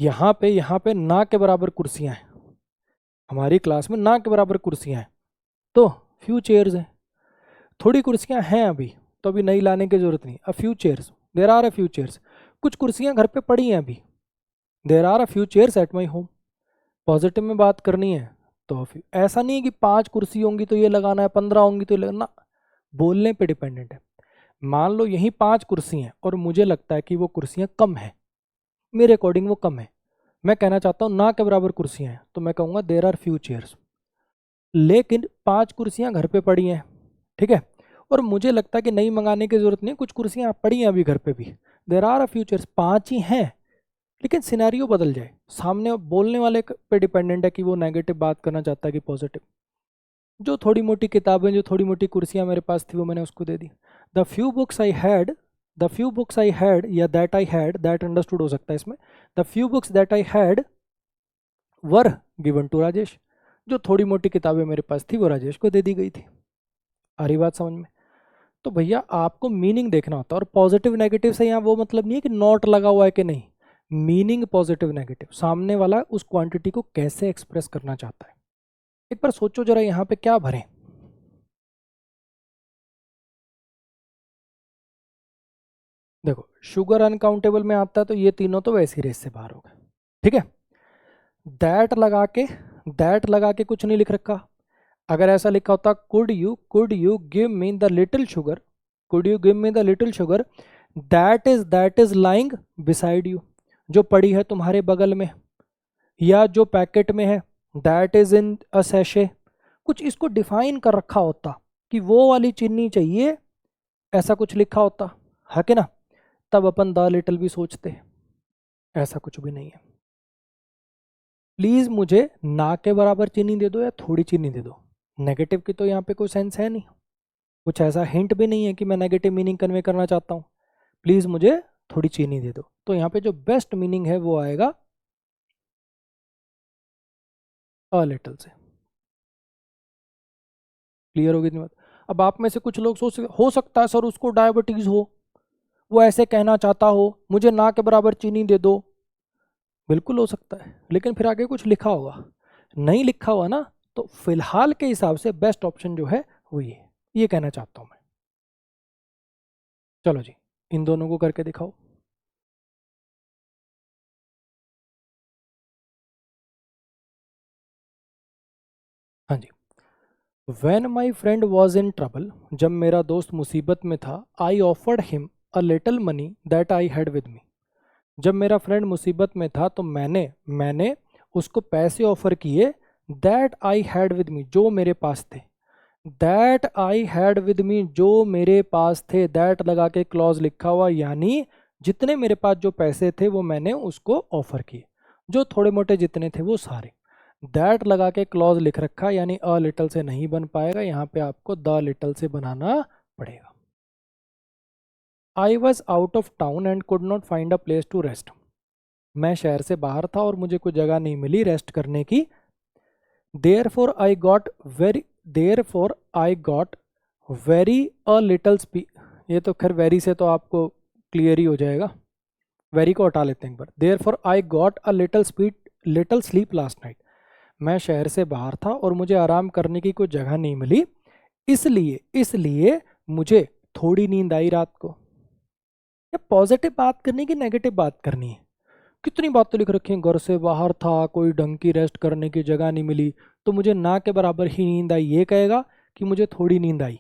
यहाँ पे ना के बराबर कुर्सियां हैं, हमारी क्लास में ना के बराबर कुर्सियां हैं, तो फ्यू चेयर्स हैं। थोड़ी कुर्सियां हैं अभी, तो अभी नई लाने की जरूरत नहीं। A few chairs, there are a few chairs. कुछ कुर्सियां घर पे पड़ी हैं अभी, there are a few chairs at my home. Positive में बात करनी है तो ऐसा नहीं है कि 5 कुर्सी होंगी तो ये लगाना है, 15 होंगी तो ये लगाना, बोलने पे डिपेंडेंट है। मान लो यहीं 5 कुर्सी हैं और मुझे लगता है कि वो कुर्सियां कम है, मेरे अकॉर्डिंग वो कम है, मैं कहना चाहता हूँ ना के बराबर कुर्सियां हैं, तो मैं कहूँगा देर आर फ्यू चेयर्स। लेकिन 5 कुर्सियां घर पे पड़ी हैं, ठीक है, और मुझे लगता है कि नई मंगाने की जरूरत नहीं, कुछ कुर्सियां पड़ी हैं अभी घर पे भी, there are a few chairs, 5 ही हैं। लेकिन सिनेरियो बदल जाए, सामने बोलने वाले पे डिपेंडेंट है कि वो नेगेटिव बात करना चाहता है कि पॉजिटिव। जो थोड़ी मोटी किताबें, जो थोड़ी मोटी कुर्सियां मेरे पास थी, वो मैंने उसको दे दी। The few books I had, the few books I had, या that I had, that understood हो सकता है इसमें। The few books that I had were given to Rajesh. जो थोड़ी मोटी किताबें मेरे पास थी वो राजेश को दे दी गई थी। आ रही बात समझ में? तो भैया आपको मीनिंग देखना होता है, और पॉजिटिव नेगेटिव से यहाँ वो मतलब नहीं है कि नॉट लगा हुआ है कि नहीं, मीनिंग पॉजिटिव नेगेटिव, सामने वाला उस क्वांटिटी को कैसे एक्सप्रेस करना चाहता है। एक बार सोचो जरा यहाँ पे क्या भरें। देखो शुगर अनकाउंटेबल में आता है तो ये तीनों तो वैसे ही रेस से बाहर हो गए, ठीक है। दैट लगा के, दैट लगा के कुछ नहीं लिख रखा। अगर ऐसा लिखा होता could you give me the little sugar, could you give me the little sugar, that is lying beside you, जो पड़ी है तुम्हारे बगल में, या जो पैकेट में है, that is in a sachet. कुछ इसको डिफाइन कर रखा होता कि वो वाली चीनी चाहिए, ऐसा कुछ लिखा होता है कि ना, तब अपन द लिटिल भी सोचते। ऐसा कुछ भी नहीं है। प्लीज मुझे ना के बराबर चीनी दे दो या थोड़ी चीनी दे दो, नेगेटिव की तो यहाँ पे कोई सेंस है नहीं, कुछ ऐसा हिंट भी नहीं है कि मैं नेगेटिव मीनिंग कन्वे करना चाहता हूँ। प्लीज मुझे थोड़ी चीनी दे दो, तो यहाँ पे जो बेस्ट मीनिंग है वो आएगा अ लिटिल से। क्लियर होगी इतनी बात? अब आप में से कुछ लोग सोच, हो सकता है सर उसको डायबिटीज हो, वो ऐसे कहना चाहता हो मुझे ना के बराबर चीनी दे दो। बिल्कुल हो सकता है, लेकिन फिर आगे कुछ लिखा होगा। नहीं लिखा हुआ ना, तो फिलहाल के हिसाब से बेस्ट ऑप्शन जो है वो ये कहना चाहता हूं मैं। चलो जी, इन दोनों को करके दिखाओ। हाँ जी। When my friend was in trouble, जब मेरा दोस्त मुसीबत में था, I offered him a little money that I had with me। जब मेरा फ्रेंड मुसीबत में था तो मैंने उसको पैसे ऑफर किए, that I had with me, जो मेरे पास थे। That I had with me, जो मेरे पास थे, दैट लगा के क्लॉज लिखा हुआ, यानी जितने मेरे पास जो पैसे थे वो मैंने उसको ऑफर किए, जो थोड़े मोटे जितने थे वो सारे। दैट लगा के क्लॉज लिख रखा, यानी अ लिटल से नहीं बन पाएगा, यहाँ पे आपको द लिटल से बनाना पड़ेगा। I was out of town and could not find a place to rest. मैं शहर से बाहर था और मुझे कोई जगह नहीं मिली रेस्ट करने की। Therefore I got very, therefore I got very a little स्पी, ये तो खैर वेरी से तो आपको क्लियर ही हो जाएगा, वेरी को हटा लेते हैं एक बार। Therefore I got a little sleep last night. मैं शहर से बाहर था और मुझे आराम करने की कोई जगह नहीं मिली, इसलिए मुझे थोड़ी नींद आई रात को। ये पॉजिटिव बात करनी कि नेगेटिव बात करनी है? कितनी बात तो लिख रखी है, घर से बाहर था, कोई ढंग की रेस्ट करने की जगह नहीं मिली, तो मुझे ना के बराबर ही नींद आई, ये कहेगा कि मुझे थोड़ी नींद आई?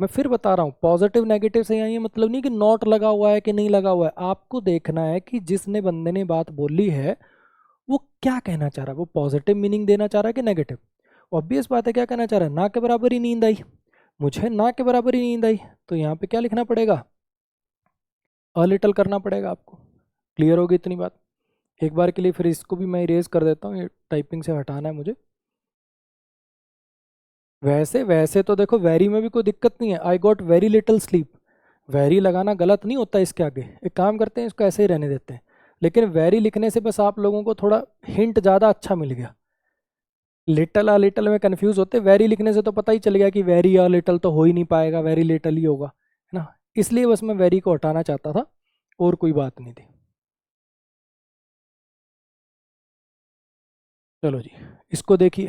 मैं फिर बता रहा हूँ, पॉजिटिव नेगेटिव से यहाँ ये मतलब नहीं कि नॉट लगा हुआ है कि नहीं लगा हुआ है, आपको देखना है कि जिसने बंदे ने बात बोली है वो क्या कहना चाह रहा है, वो पॉजिटिव मीनिंग देना चाह रहा है कि नेगेटिव। ऑब्वियस बात है, क्या कहना चाह रहा है, ना के बराबर ही नींद आई, मुझे ना के बराबर ही नींद आई, तो यहाँ पे क्या लिखना पड़ेगा, अ लिटल करना पड़ेगा आपको। क्लियर होगी इतनी बात? एक बार के लिए फिर इसको भी मैं इरेज कर देता हूँ, ये टाइपिंग से हटाना है मुझे। वैसे वैसे तो देखो वेरी में भी कोई दिक्कत नहीं है, आई got very little sleep, very लगाना गलत नहीं होता इसके आगे, एक काम करते हैं इसको ऐसे ही रहने देते हैं। लेकिन वेरी लिखने से बस आप लोगों को थोड़ा हिंट ज़्यादा अच्छा मिल गया, लिटल आ लिटल में कंफ्यूज होते, वेरी लिखने से तो पता ही चल गया कि वेरी आ लिटल तो हो ही नहीं पाएगा, वेरी लिटल ही होगा, है ना। इसलिए बस मैं वेरी को हटाना चाहता था, और कोई बात नहीं थी। चलो जी, इसको देखिए।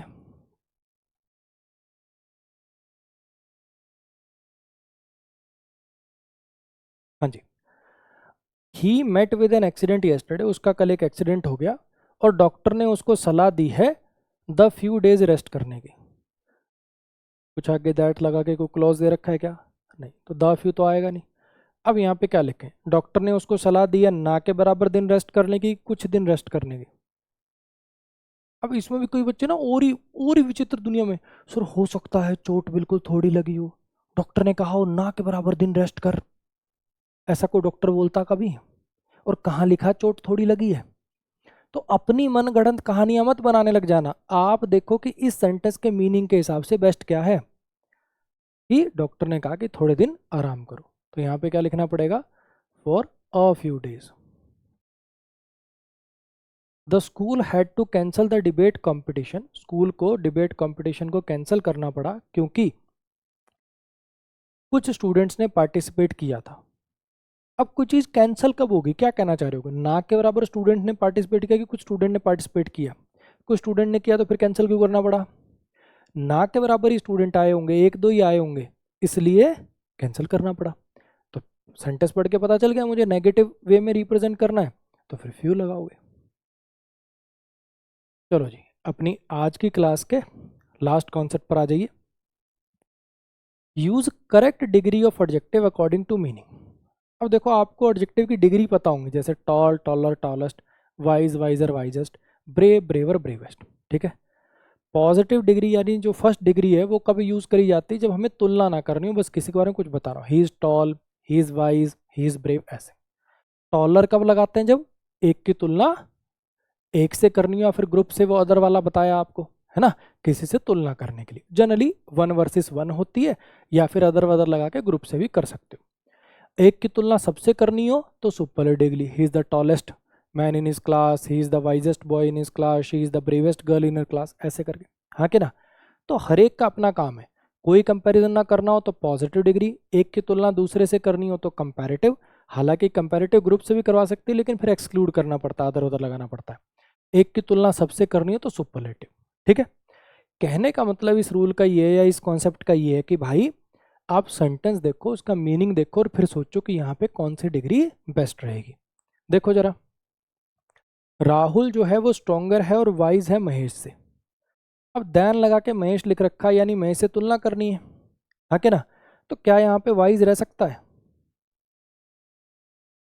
हाँ जी, he met with an accident yesterday, उसका कल एक एक्सीडेंट हो गया और डॉक्टर ने उसको सलाह दी है द फ्यू डेज रेस्ट करने की। कुछ आगे दैट लगा के कोई क्लॉज दे रखा है क्या? नहीं, तो द फ्यू तो आएगा नहीं। अब यहाँ पे क्या लिखें? डॉक्टर ने उसको सलाह दी है ना के बराबर दिन रेस्ट करने की, कुछ दिन रेस्ट करने की। अब इसमें भी कोई बच्चे ना और ही विचित्र दुनिया में, सर हो सकता है चोट बिल्कुल थोड़ी लगी हो, डॉक्टर ने कहा हो ना के बराबर दिन रेस्ट कर। ऐसा कोई डॉक्टर बोलता कभी? और कहाँ लिखा चोट थोड़ी लगी है? तो अपनी मनगढ़ंत कहानियां मत बनाने लग जाना। आप देखो कि इस सेंटेंस के मीनिंग के हिसाब से बेस्ट क्या है, कि डॉक्टर ने कहा कि थोड़े दिन आराम करो। तो यहाँ पे क्या लिखना पड़ेगा? For a few days. The school had to cancel the debate competition, school को डिबेट कंपटीशन को कैंसिल करना पड़ा क्योंकि कुछ स्टूडेंट्स ने पार्टिसिपेट किया था। अब कोई चीज़ कैंसिल कब होगी, क्या कहना चाह रहे हो? ना के बराबर स्टूडेंट ने पार्टिसिपेट किया कि कुछ स्टूडेंट ने पार्टिसिपेट किया? कुछ स्टूडेंट ने किया तो फिर कैंसिल क्यों करना पड़ा? ना के बराबर ही स्टूडेंट आए होंगे, एक दो ही आए होंगे, इसलिए कैंसिल करना पड़ा। तो सेंटेंस पढ़ के पता चल गया मुझे नेगेटिव वे में रिप्रेजेंट करना है, तो फिर फ्यू लगाओगे। चलो जी, अपनी आज की क्लास के लास्ट कॉन्सेप्ट पर आ जाइए। Use correct degree of adjective according to meaning. अब देखो, आपको एडजेक्टिव की डिग्री पता होंगी, जैसे tall taller tallest, wise wiser wisest, brave braver bravest. ठीक है, पॉजिटिव डिग्री यानी जो फर्स्ट डिग्री है वो कब यूज करी जाती है? जब हमें तुलना ना करनी हो, बस किसी के बारे में कुछ बता रहा हूँ, he is tall, he is wise, he is brave, ऐसे। टॉलर कब लगाते हैं? जब एक की तुलना एक से करनी हो, या फिर ग्रुप से, वो अदर वाला बताया आपको, है ना, किसी से तुलना करने के लिए जनरली 1 वर्सेस 1 होती है, या फिर अदर वदर लगा के ग्रुप से भी कर सकते हो। एक की तुलना सबसे करनी हो तो superlative degree, he is the tallest man in his class, he is the wisest boy in his class, she is the bravest girl in her class, ऐसे करके। हाँ कि ना? तो हर एक का अपना काम है। कोई कंपैरिजन ना करना हो तो पॉजिटिव डिग्री, एक की तुलना दूसरे से करनी हो तो कंपैरेटिव। हालांकि कंपैरेटिव ग्रुप से भी करवा सकते हैं, लेकिन फिर एक्सक्लूड करना पड़ता है, अदर उधर लगाना पड़ता है। एक की तुलना सबसे करनी है तो सुपरलेटिव। ठीक है, कहने का मतलब इस रूल का ये है, या इस कॉन्सेप्ट का ये है कि भाई आप सेंटेंस देखो, उसका मीनिंग देखो, और फिर सोचो कि यहाँ पे कौन सी डिग्री बेस्ट रहेगी। देखो जरा, राहुल जो है वो स्ट्रोंगर है और वाइज है महेश से। अब दैन लगा के महेश लिख रखा है, यानी महेश से तुलना करनी है, हाँ कि ना? तो क्या यहाँ पे वाइज रह सकता है?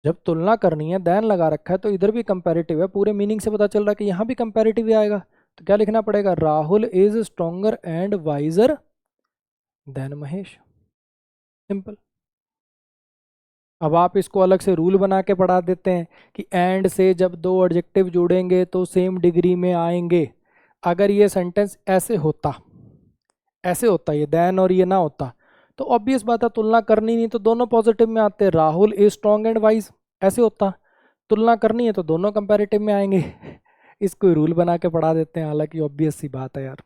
जब तुलना करनी है, दैन लगा रखा है, तो इधर भी कंपैरेटिव है, पूरे मीनिंग से पता चल रहा है कि यहाँ भी कंपैरेटिव ही आएगा। तो क्या लिखना पड़ेगा? Rahul is stronger and visor then Mahesh. Simple. अब आप इसको अलग से रूल बना के पढ़ा देते हैं कि एंड से जब दो एडजेक्टिव जुड़ेंगे तो सेम डिग्री में आएंगे। अगर ये सेंटेंस ऐसे होता ये देन और ये ना होता, तो ऑब्वियस बात है तुलना करनी नहीं, तो दोनों पॉजिटिव में आते, Rahul is strong and wise, ऐसे होता। तुलना करनी है तो दोनों कंपैरेटिव में आएंगे। इसको रूल बना के पढ़ा देते हैं, हालांकि ऑब्वियस सी बात है यार।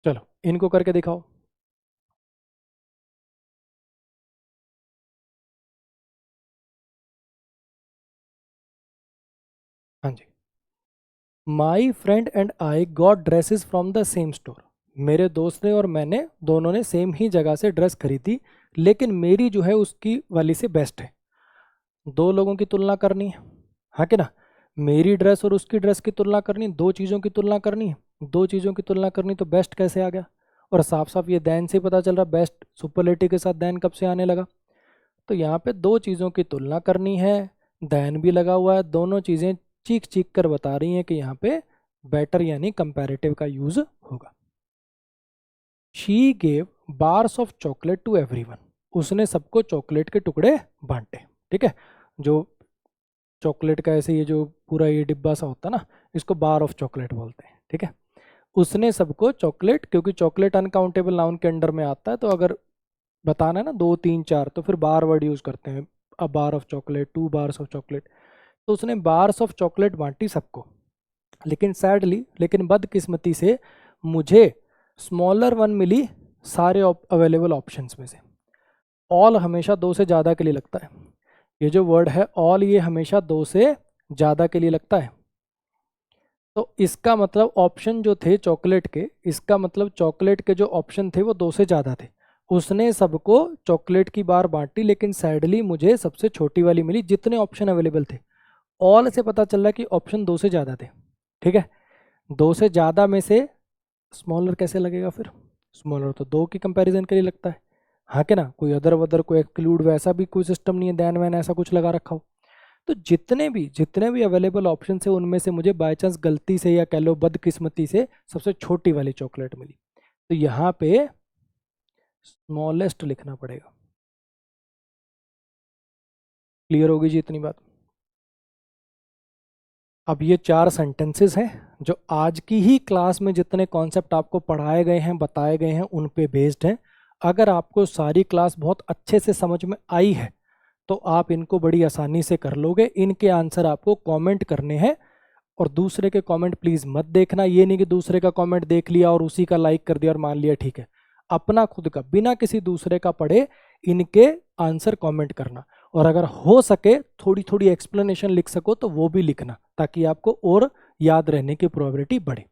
चलो इनको करके दिखाओ। हाँ जी, my friend and I got dresses from the same store. मेरे दोस्त ने और मैंने दोनों ने सेम ही जगह से ड्रेस खरीदी, लेकिन मेरी जो है उसकी वाली से बेस्ट है। दो लोगों की तुलना करनी है, हाँ कि ना? मेरी ड्रेस और उसकी ड्रेस की तुलना करनी, दो चीज़ों की तुलना करनी है। दो चीज़ों की तुलना करनी तो बेस्ट कैसे आ गया? और साफ साफ ये दैन से पता चल रहा, बेस्ट सुपरलेटिव के साथ दैन कब से आने लगा? तो यहाँ पे दो चीज़ों की तुलना करनी है, दैन भी लगा हुआ है, दोनों चीज़ें चीख चीख कर बता रही हैं कि यहाँ पे बेटर यानी कंपैरेटिव का यूज होगा। She gave bars of chocolate to everyone, उसने सबको चॉकलेट के टुकड़े बांटे। ठीक है, जो चॉकलेट का ऐसे ये जो पूरा ये डिब्बा सा होता है ना, इसको बार ऑफ चॉकलेट बोलते हैं। ठीक है, उसने सबको चॉकलेट, क्योंकि चॉकलेट अनकाउंटेबल नाउन के अंडर में आता है, तो अगर बताना है ना 2 3 4, तो फिर बार वर्ड यूज करते हैं, a bar of chocolate, 2 bars of chocolate. तो उसने बार्स ऑफ चॉकलेट बांटी सबको, लेकिन सैडली, लेकिन बदकिस्मती से मुझे स्मॉलर वन मिली सारे अवेलेबल ऑप्शंस में से। ऑल हमेशा दो से ज़्यादा के लिए लगता है, ये जो वर्ड है ऑल, ये हमेशा दो से ज़्यादा के लिए लगता है। तो इसका मतलब ऑप्शन जो थे चॉकलेट के, इसका मतलब चॉकलेट के जो ऑप्शन थे वो 2 से ज़्यादा थे। उसने सबको चॉकलेट की बार बांटी, लेकिन सैडली मुझे सबसे छोटी वाली मिली जितने ऑप्शन अवेलेबल थे। ऑल से पता चल रहा है कि ऑप्शन 2 से ज़्यादा थे। ठीक है, 2 से ज़्यादा में से स्मॉलर कैसे लगेगा फिर? स्मॉलर तो 2 की कंपैरिजन के लिए लगता है, हाँ के ना? कोई अदर वदर कोई एक्सक्लूड वैसा भी कोई सिस्टम नहीं है, दैन वैन ऐसा कुछ लगा रखा हो। तो जितने भी अवेलेबल ऑप्शन है उनमें से मुझे बाय चांस गलती से या कह लो बदकिस्मती से सबसे छोटी वाली चॉकलेट मिली। तो यहाँ पे स्मॉलेस्ट लिखना पड़ेगा। क्लियर होगी जी इतनी बात? अब ये 4 सेंटेंसेस हैं जो आज की ही क्लास में जितने कॉन्सेप्ट आपको पढ़ाए गए हैं, बताए गए हैं, उन पे बेस्ड हैं। अगर आपको सारी क्लास बहुत अच्छे से समझ में आई है तो आप इनको बड़ी आसानी से कर लोगे। इनके आंसर आपको कमेंट करने हैं, और दूसरे के कमेंट प्लीज़ मत देखना। ये नहीं कि दूसरे का कमेंट देख लिया और उसी का लाइक कर दिया और मान लिया ठीक है। अपना खुद का बिना किसी दूसरे का पढ़े इनके आंसर कमेंट करना, और अगर हो सके थोड़ी थोड़ी एक्सप्लेनेशन लिख सको तो वो भी लिखना, ताकि आपको और याद रहने की प्रोबेबिलिटी बढ़े।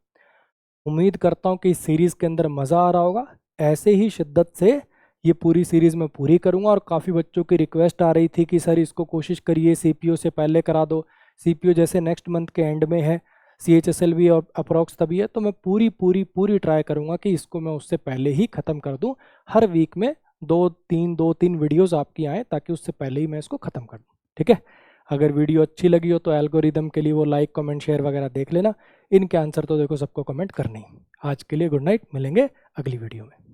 उम्मीद करता हूँ कि इस सीरीज़ के अंदर मज़ा आ रहा होगा। ऐसे ही शिद्दत से ये पूरी सीरीज़ मैं पूरी करूँगा। और काफ़ी बच्चों की रिक्वेस्ट आ रही थी कि सर इसको कोशिश करिए सीपीओ से पहले करा दो। सीपीओ जैसे नेक्स्ट मंथ के एंड में है, सीएचएसएल भी और अप्रॉक्स तभी है, तो मैं पूरी ट्राई करूँगा कि इसको मैं उससे पहले ही ख़त्म कर दूँ। हर वीक में दो तीन वीडियोज़ आपकी आएँ, ताकि उससे पहले ही मैं इसको ख़त्म कर दूँ। ठीक है, अगर वीडियो अच्छी लगी हो तो एल्गोरिदम के लिए वो लाइक कमेंट शेयर वगैरह देख लेना। इनके आंसर तो देखो सबको कमेंट करनी है। आज के लिए गुड नाइट, मिलेंगे अगली वीडियो में।